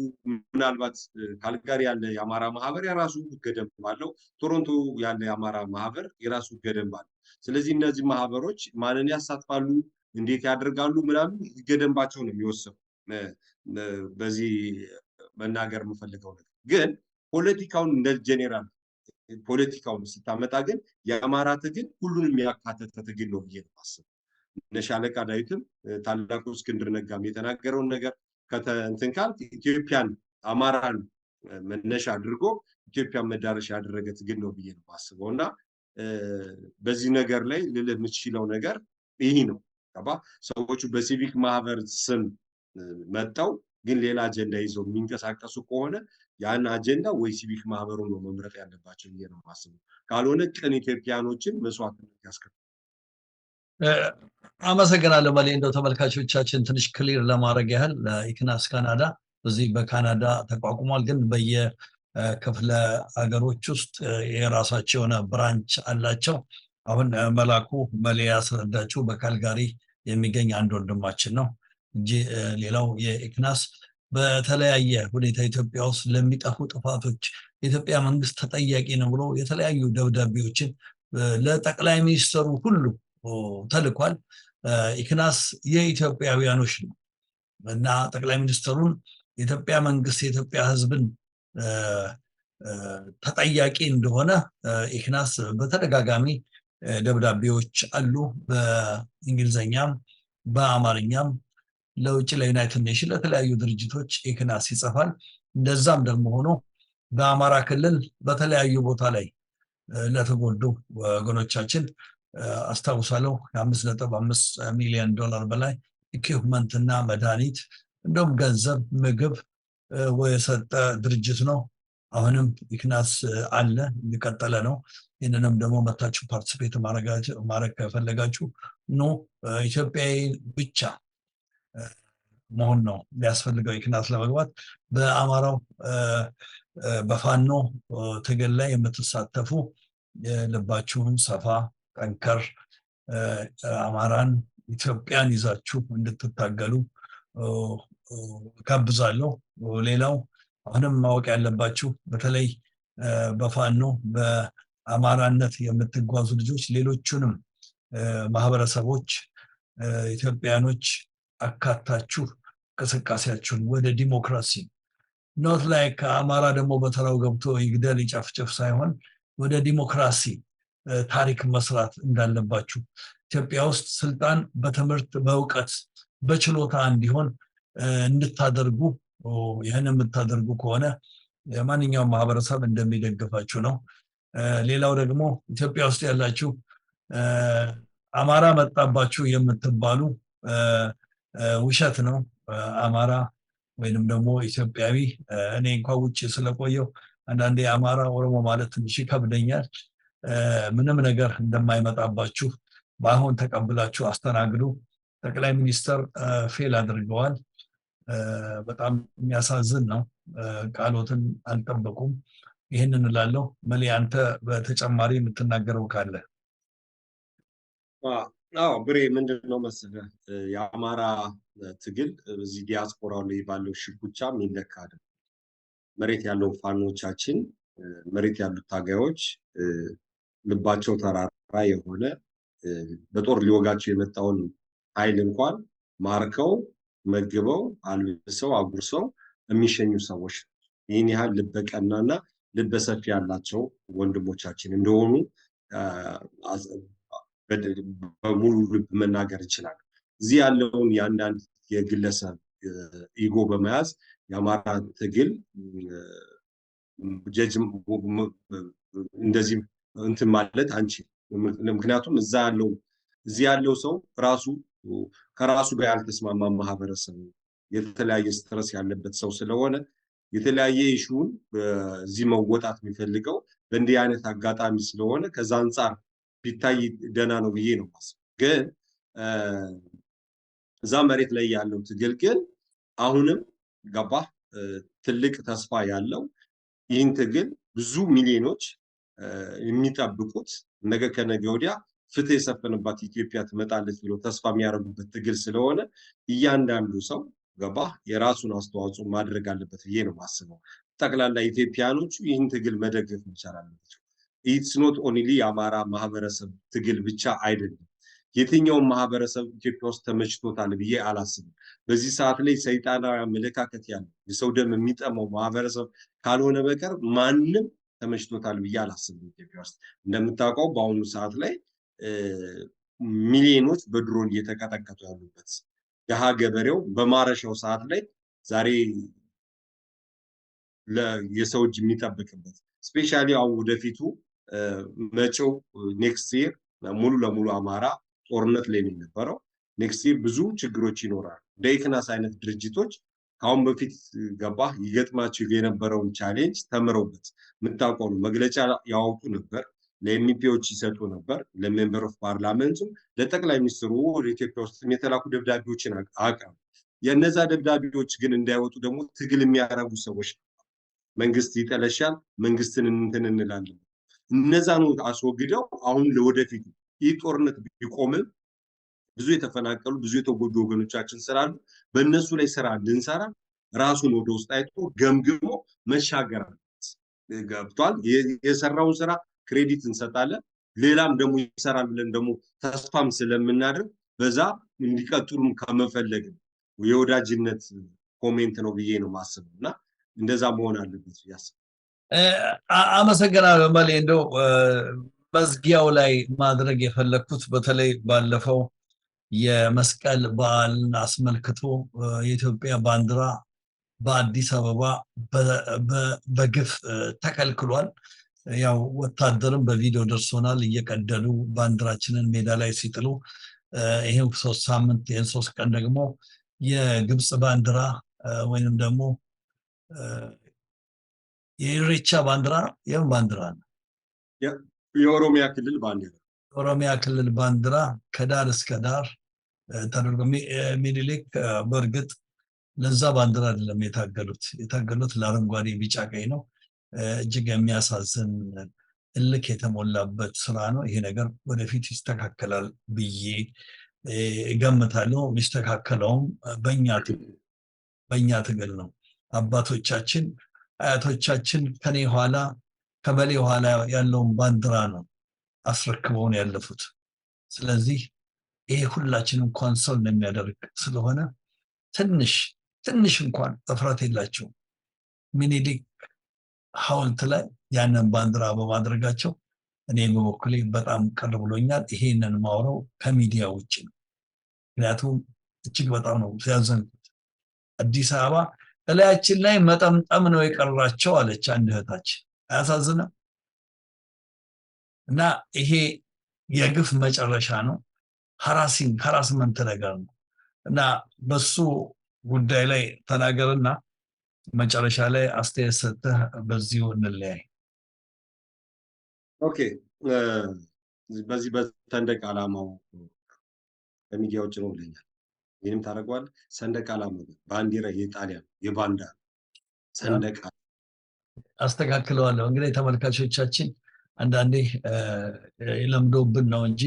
ምናልባት ካልጋሪ ያለ የአማራ ማህበር የራሱ ገደብ አለው ቶሮንቶ ያለ የአማራ ማህበር የራሱ ገደብ አለው ስለዚህ እነዚህ ማህበሮች ማንን ያሳትፋሉ እንዴት ያደርጋሉ ምናምን ገደባቸው ነው የሚወሰኑ በዚህ መናገር የምፈልገው ነገር ግን ፖለቲካውን እንደ ጄኔራል ፖለቲካውን ስታመጣ ግን የአማራ ትግል ሁሉንም ያካተተ ትግል ነው ብዬ ነው የማስበው ነሻለቃ ዳዊትም ታላቁ እስክንድር ነጋም የተናገረውን ነገር ከእንትን ካልክ ኢትዮጵያን አማራን መነሻ አድርጎ ኢትዮጵያን መዳረሻ ያደረገ ትግል ነው ብዬ ነው የማስበው እና በዚህ ነገር ላይ ልልህ የምችለው ነገር ይሄ ነው ሰዎቹ በሲቪክ ማህበር ስም መጣው ግን ሌላ አጀንዳ ይዘው የሚንቀሳቀሱ ከሆነ ያን አጀንዳ ወይ ሲቪክ ማህበሩን ነው መምረጥ ያለባቸው ብዬ ነው የማስበው ካልሆነ ቅን ኢትዮጵያኖችን መስዋዕትነት ያስከፍላል አመሰግናለሁ መሌ እንደው ተመልካቾቻችን ትንሽ ክሊር ለማድረግ ያህል ኢክናስ ካናዳ በዚህ በካናዳ ተቋቁሟል ግን በየክፍለ ሀገሮች ውስጥ የራሳቸው የሆነ ብራንች አላቸው አሁን መላኩ መሌ ያስረዳችሁ በካልጋሪ የሚገኝ አንድ ወንድማችን ነው እንጂ ሌላው የኢክናስ በተለያየ ሁኔታ ኢትዮጵያ ውስጥ ለሚጠፉ ጥፋቶች የኢትዮጵያ መንግስት ተጠያቂ ነው ብሎ የተለያዩ ደብዳቤዎችን ለጠቅላይ ሚኒስትሩ ሁሉ ተልኳል ኢክናስ የኢትዮጵያውያኖች ነው እና ጠቅላይ ሚኒስትሩን የኢትዮጵያ መንግስት የኢትዮጵያ ህዝብን ተጠያቂ እንደሆነ ኢክናስ በተደጋጋሚ ደብዳቤዎች አሉ በእንግሊዘኛም በአማርኛም ለውጭ ለዩናይትድ ኔሽን ለተለያዩ ድርጅቶች ኢክናስ ይጽፋል እንደዛም ደግሞ ሆኖ በአማራ ክልል በተለያዩ ቦታ ላይ ለተጎዱ ወገኖቻችን አስታውሳለሁ $5.5 ሚሊዮን በላይ ኢኩዊፕመንት እና መድኃኒት እንደውም ገንዘብ ምግብ የሰጠ ድርጅት ነው አሁንም ኢክናስ አለ እየቀጠለ ነው ይህንንም ደግሞ መታችሁ ፓርቲሲፔት ማድረግ ከፈለጋችሁ ኖ ኢትዮጵያዊ ብቻ መሆን ነው ሊያስፈልገው ኢክናስ ለመግባት በአማራው በፋኖ ትግል ላይ የምትሳተፉ ልባችሁን ሰፋ ጠንከር አማራን ኢትዮጵያን ይዛችሁ እንድትታገሉ ጋብዛለሁ ሌላው አሁንም ማወቅ ያለባችሁ በተለይ በፋኖ በአማራነት የምትጓዙ ልጆች ሌሎቹንም ማህበረሰቦች ኢትዮጵያኖች አካታችሁ እንቅስቃሴያችሁን ወደ ዲሞክራሲ ኖት ላይክ አማራ ደግሞ በተራው ገብቶ ይግደል ይጨፍጭፍ ሳይሆን ወደ ዲሞክራሲ ታሪክ መስራት እንዳለባችሁ ኢትዮጵያ ውስጥ ስልጣን በትምህርት በእውቀት በችሎታ እንዲሆን እንድታደርጉ ይህን የምታደርጉ ከሆነ የማንኛውም ማህበረሰብ እንደሚደግፋችሁ ነው ሌላው ደግሞ ኢትዮጵያ ውስጥ ያላችሁ አማራ መጣባችሁ የምትባሉ ውሸት ነው አማራ ወይንም ደግሞ ኢትዮጵያዊ እኔ እንኳን ውጭ ስለቆየው አንዳንዴ አማራ ኦሮሞ ማለት ትንሽ ይከብደኛል ምንም ነገር እንደማይመጣባችሁ ባሁን ተቀብላችሁ አስተናግዱ ጠቅላይ ሚኒስትር ፌል አድርገዋል በጣም የሚያሳዝን ነው ቃሎትን አልጠበቁም ይሄንን እላለሁ መሌ አንተ በተጨማሪ የምትናገረው ካለ አዎ ብሬ ምንድነው መሰለህ የአማራ ትግል እዚህ ዲያስፖራው ላይ ባለው ሽኩቻ የሚለካ አይደለም። መሬት ያለው ፋኖቻችን መሬት ያሉት ታጋዮች ልባቸው ተራራ የሆነ በጦር ሊወጋቸው የመጣውን ኃይል እንኳን ማርከው መግበው አልብሰው አጉርሰው የሚሸኙ ሰዎች ይህን ያህል ልበቀናና ልበሰፊ ያላቸው ወንድሞቻችን እንደሆኑ በሙሉ ልብ መናገር ይችላል። እዚህ ያለውን የአንዳንድ የግለሰብ ኢጎ በመያዝ የአማራ ትግል ጀጅ እንደዚህ እንትን ማለት አንችልም። ምክንያቱም እዚህ ያለው ሰው ራሱ ከራሱ ጋር ያልተስማማ ማህበረሰብ የተለያየ ስትረስ ያለበት ሰው ስለሆነ የተለያየ ኢሹን እዚህ መወጣት የሚፈልገው በእንዲህ አይነት አጋጣሚ ስለሆነ ከዛ አንጻር ቢታይ ደህና ነው ብዬ ነው የማስበው። ግን እዛ መሬት ላይ ያለው ትግል ግን አሁንም ገባህ ትልቅ ተስፋ ያለው ይህን ትግል ብዙ ሚሊዮኖች የሚጠብቁት ነገ ከነገ ወዲያ ፍትህ የሰፈነባት ኢትዮጵያ ትመጣለች ብሎ ተስፋ የሚያደርጉበት ትግል ስለሆነ እያንዳንዱ ሰው ገባህ የራሱን አስተዋጽኦ ማድረግ አለበት ብዬ ነው የማስበው። ጠቅላላ ኢትዮጵያኖቹ ይህን ትግል መደገፍ መቻል አለባቸው። ኢትስ ኖት ኦንሊ የአማራ ማህበረሰብ ትግል ብቻ አይደለም። የትኛውም ማህበረሰብ ኢትዮጵያ ውስጥ ተመችቶታል ብዬ አላስብም። በዚህ ሰዓት ላይ ሰይጣናዊ አመለካከት ያለው የሰው ደም የሚጠማው ማህበረሰብ ካልሆነ በቀር ማንም ተመችቶታል ብዬ አላስብም። ኢትዮጵያ ውስጥ እንደምታውቀው በአሁኑ ሰዓት ላይ ሚሊዮኖች በድሮን እየተቀጠቀጡ ያሉበት ድሃ ገበሬው በማረሻው ሰዓት ላይ ዛሬ የሰው እጅ የሚጠብቅበት ስፔሻሊ አሁን ወደፊቱ መጪው ኔክስት ይር ሙሉ ለሙሉ አማራ ጦርነት ላይ ነው የነበረው። ኔክስት ይር ብዙ ችግሮች ይኖራሉ። ደኢክናስ አይነት ድርጅቶች ካሁን በፊት ገባህ ይገጥማቸው የነበረውን ቻሌንጅ ተምረውበት የምታውቀው መግለጫ ያወጡ ነበር፣ ለኤምፒዎች ይሰጡ ነበር፣ ለሜምበር ኦፍ ፓርላመንቱም ለጠቅላይ ሚኒስትሩ ወደ ኢትዮጵያ ውስጥ የተላኩ ደብዳቤዎችን አቀረቡ። የነዛ ደብዳቤዎች ግን እንዳይወጡ ደግሞ ትግል የሚያደርጉ ሰዎች መንግስት ይጠለሻል፣ መንግስትን እንትን እንላለን። እነዛን አስወግደው አሁን ለወደፊቱ ይህ ጦርነት ቢቆምም ብዙ የተፈናቀሉ ብዙ የተጎዱ ወገኖቻችን ስላሉ በእነሱ ላይ ስራ እንድንሰራ ራሱን ወደ ውስጥ አይቶ ገምግሞ መሻገር ገብቷል። የሰራውን ስራ ክሬዲት እንሰጣለን። ሌላም ደግሞ ይሰራል ብለን ደግሞ ተስፋም ስለምናደርግ በዛ እንዲቀጥሉም ከመፈለግ የወዳጅነት ኮሜንት ነው ብዬ ነው ማስበው እና እንደዛ መሆን አለበት ያስብ። አመሰግናለሁ መሌ። እንደው መዝጊያው ላይ ማድረግ የፈለግኩት በተለይ ባለፈው የመስቀል በዓልን አስመልክቶ የኢትዮጵያ ባንዲራ በአዲስ አበባ በግፍ ተከልክሏል። ያው ወታደርም በቪዲዮ ደርሶናል እየቀደሉ ባንዲራችንን ሜዳ ላይ ሲጥሉ፣ ይሄው 3 ሳምንት ይሄን 3 ቀን ደግሞ የግብፅ ባንዲራ ወይንም ደግሞ የኢሬቻ ባንዲራ ነው። የምን ባንዲራ ነው? የኦሮሚያ ክልል ባንዲራ ኦሮሚያ ክልል ባንዲራ ከዳር እስከ ዳር ተደርጎ ሚኒሊክ በእርግጥ ለዛ ባንዲራ አይደለም የታገሉት ለአረንጓዴ ቢጫ ቀይ ነው። እጅግ የሚያሳዝን እልክ የተሞላበት ስራ ነው። ይሄ ነገር ወደፊት ይስተካከላል ብዬ እገምታለሁ። የሚስተካከለውም በእኛ ትግል ነው። አባቶቻችን አያቶቻችን ከኔ ኋላ ከበሌ ኋላ ያለውን ባንዲራ ነው አስረክበውን ያለፉት። ስለዚህ ይሄ ሁላችንም ኮንሶል የሚያደርግ ስለሆነ ትንሽ እንኳን እፍረት የላቸውም። ሚኒሊክ ሐውልት ላይ ያንን ባንዲራ በማድረጋቸው እኔ በበኩሌ በጣም ቅር ብሎኛል። ይሄንን ማውራው ከሚዲያ ውጭ ነው። ምክንያቱም እጅግ በጣም ነው ሲያዘንኩት። አዲስ አበባ እላያችን ላይ መጠምጠም ነው የቀራቸው አለች አንድ እህታችን። አያሳዝንም? እና ይሄ የግፍ መጨረሻ ነው። ሃራስመንት ነገር ነው እና በሱ ጉዳይ ላይ ተናገርና መጨረሻ ላይ አስተያየት ሰጥተህ በዚሁ እንለያይ። ኦኬ። በዚህ በሰንደቅ ዓላማው ከሚዲያ ውጭ ነው ብለኛል። ይህንም ታደርገዋለህ። ሰንደቅ ዓላማው ባንዲራ የጣሊያን የባንዳ ሰንደቅ አስተካክለዋለሁ። እንግዲህ ተመልካቾቻችን አንዳንዴ የለምዶብን ነው እንጂ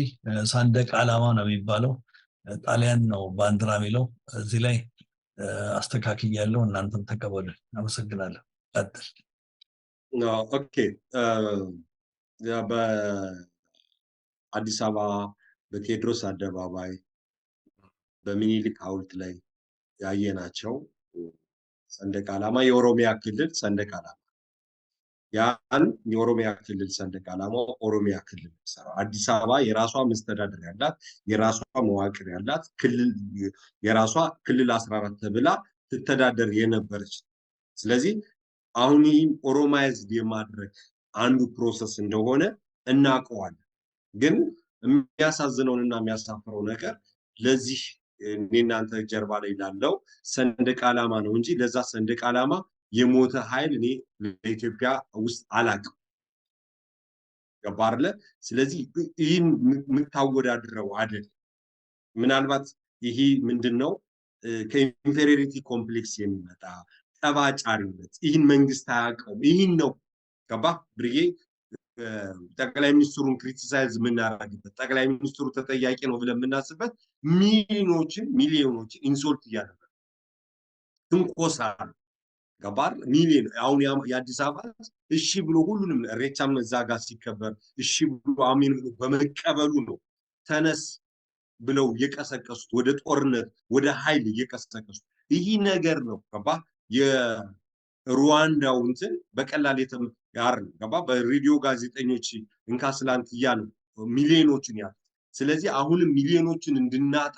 ሰንደቅ ዓላማ ነው የሚባለው። ጣሊያን ነው ባንዲራ የሚለው። እዚህ ላይ አስተካክያለሁ፣ እናንተም ተቀበሉ። አመሰግናለሁ። ቀጥል። ኦኬ። በአዲስ አበባ በቴዎድሮስ አደባባይ በሚኒሊክ ሐውልት ላይ ያየናቸው ሰንደቅ ዓላማ የኦሮሚያ ክልል ሰንደቅ ዓላማ ያን የኦሮሚያ ክልል ሰንደቅ ዓላማ ኦሮሚያ ክልል ሰራው። አዲስ አበባ የራሷ መስተዳድር ያላት የራሷ መዋቅር ያላት ክልል የራሷ ክልል 14 ተብላ ትተዳደር የነበረች። ስለዚህ አሁን ይህን ኦሮማይዝድ የማድረግ አንዱ ፕሮሰስ እንደሆነ እናውቀዋለን። ግን የሚያሳዝነውንና የሚያሳፍረው ነገር ለዚህ እናንተ ጀርባ ላይ ላለው ሰንደቅ ዓላማ ነው እንጂ ለዛ ሰንደቅ ዓላማ የሞተ ኃይል እኔ ለኢትዮጵያ ውስጥ አላውቅም። ገባርለ። ስለዚህ ይህን የምታወዳድረው አይደል። ምናልባት ይሄ ምንድነው ከኢንፌሪዮሪቲ ኮምፕሌክስ የሚመጣ ጠባጫሪነት፣ ይህን መንግስት አያውቀውም። ይህን ነው ገባ ብርዬ ጠቅላይ ሚኒስትሩን ክሪቲሳይዝ የምናደርግበት ጠቅላይ ሚኒስትሩ ተጠያቂ ነው ብለን የምናስበት ሚሊዮኖችን ኢንሶልት እያደረገ ትንኮሳ ገባር ሚሊዮን አሁን የአዲስ አበባ እሺ ብሎ ሁሉንም ሬቻም እዛ ጋር ሲከበር እሺ ብሎ አሜን ብሎ በመቀበሉ ነው ተነስ ብለው የቀሰቀሱት ወደ ጦርነት ወደ ኃይል የቀሰቀሱት። ይህ ነገር ነው ገባ የሩዋንዳው እንትን በቀላል ያር ገባ በሬዲዮ ጋዜጠኞች እንካስላንት እያሉ ሚሊዮኖችን ያሉ። ስለዚህ አሁንም ሚሊዮኖችን እንድናጣ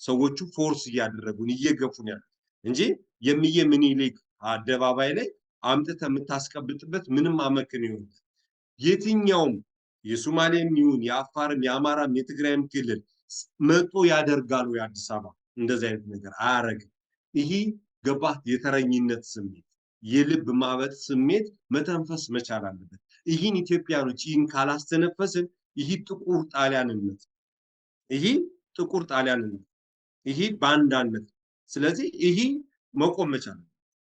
ሰዎቹ ፎርስ እያደረጉን እየገፉን ያሉ እንጂ የሚየ ምኒልክ አደባባይ ላይ አምጥተ የምታስቀብጥበት ምንም አመክንዮ የትኛውም የሶማሌም ይሁን የአፋርም የአማራም የትግራይም ክልል መጥቶ ያደርጋሉ። የአዲስ አበባ እንደዚህ አይነት ነገር አያረግም። ይሄ ገባት የተረኝነት ስሜት የልብ ማበጥ ስሜት መተንፈስ መቻል አለበት። ይህን ኢትዮጵያኖች ይህን ካላስተነፈስን ይህ ጥቁር ጣሊያንነት ይህ ባንዳነት። ስለዚህ ይህ መቆም መቻል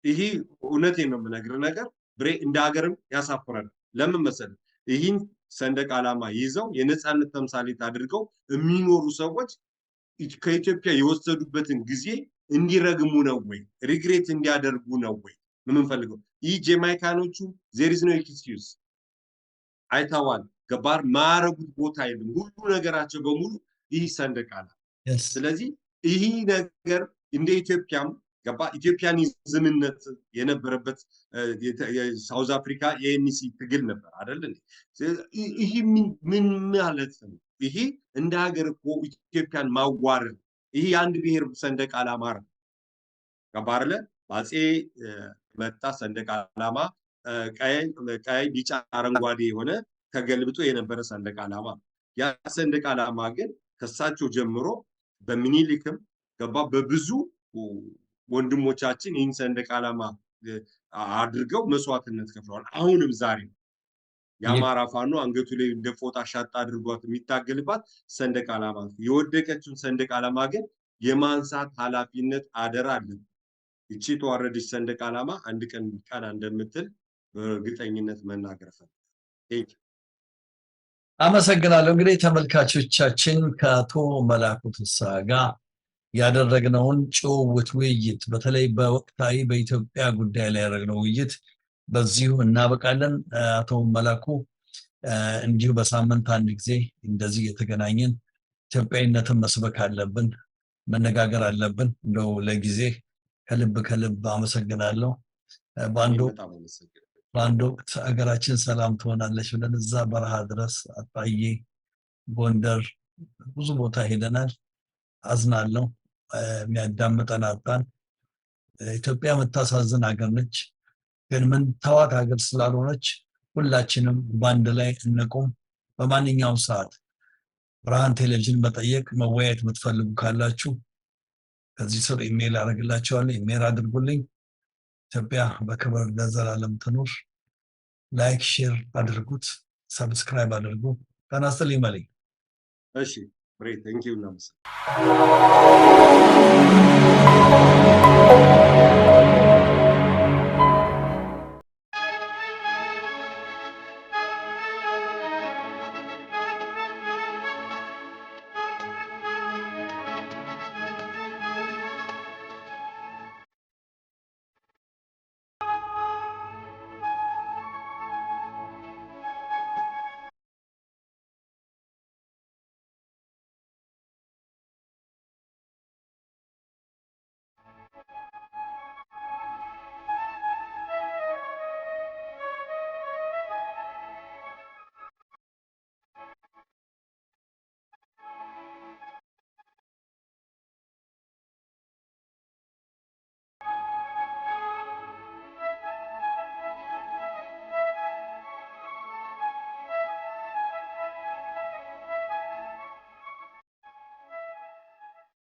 ይህ እውነቴን ነው የምነግርህ ነገር ብሬ እንደ ሀገርም ያሳፍራል። ለምን መሰለህ ይህን ሰንደቅ ዓላማ ይዘው የነፃነት ተምሳሌት አድርገው የሚኖሩ ሰዎች ከኢትዮጵያ የወሰዱበትን ጊዜ እንዲረግሙ ነው ወይ ሪግሬት እንዲያደርጉ ነው ወይ የምንፈልገው? ይህ ጀማይካኖቹ ዜር ኢዝ ኖ ኤክስኪውዝ አይተዋል። ገባር ማረጉት ቦታ የለም። ሁሉ ነገራቸው በሙሉ ይህ ሰንደቅ ዓላማ። ስለዚህ ይህ ነገር እንደ ኢትዮጵያም ገባ ኢትዮጵያኒዝምነት የነበረበት የሳውዝ አፍሪካ የኤንሲ ትግል ነበር አይደል እንዴ? ይህ ምን ማለት ነው? ይሄ እንደ ሀገር እኮ ኢትዮጵያን ማዋረድ። ይሄ አንድ ብሔር ሰንደቅ ዓላማ ነው። ገባርለ ባጼ መጣ ሰንደቅ ዓላማ ቀይ ቢጫ አረንጓዴ የሆነ ተገልብጦ የነበረ ሰንደቅ ዓላማ። ያ ሰንደቅ ዓላማ ግን ከሳቸው ጀምሮ በሚኒሊክም ገባ በብዙ ወንድሞቻችን ይህን ሰንደቅ ዓላማ አድርገው መስዋዕትነት ከፍለዋል። አሁንም ዛሬ የአማራ ፋኖ አንገቱ ላይ እንደ ፎጣ ሻጣ አድርጓት የሚታገልባት ሰንደቅ ዓላማ የወደቀችውን ሰንደቅ ዓላማ ግን የማንሳት ኃላፊነት አደራ አለን። እቺ ተዋረደች ሰንደቅ ዓላማ አንድ ቀን ቀና እንደምትል በእርግጠኝነት መናገር ፈልጋለሁ። አመሰግናለሁ። እንግዲህ ተመልካቾቻችን ከአቶ መላኩ ተስፋ ጋር ያደረግነውን ጭውውት ውይይት በተለይ በወቅታዊ በኢትዮጵያ ጉዳይ ላይ ያደረግነው ውይይት በዚሁ እናበቃለን። አቶ መላኩ እንዲሁ በሳምንት አንድ ጊዜ እንደዚህ የተገናኘን ኢትዮጵያዊነትን መስበክ አለብን፣ መነጋገር አለብን። እንደው ለጊዜ ከልብ አመሰግናለሁ። በአንድ ወቅት ሀገራችን ሰላም ትሆናለች ብለን እዛ በረሃ ድረስ አጣዬ፣ ጎንደር ብዙ ቦታ ሄደናል። አዝናለሁ። የሚያዳምጠን አጣን። ኢትዮጵያ የምታሳዝን ሀገር ነች፣ ግን ምን ተዋት ሀገር ስላልሆነች ሁላችንም በአንድ ላይ እንቁም። በማንኛውም ሰዓት ብርሃን ቴሌቪዥን መጠየቅ መወያየት የምትፈልጉ ካላችሁ ከዚህ ስር ኢሜል አደርግላችኋለሁ። ኢሜል አድርጉልኝ። ኢትዮጵያ በክብር ለዘላለም ትኑር። ላይክ ሼር አድርጉት፣ ሰብስክራይብ አድርጉ። ጤና ይስጥልኝ መልኝ። እሺ Great, thank you, Namaste.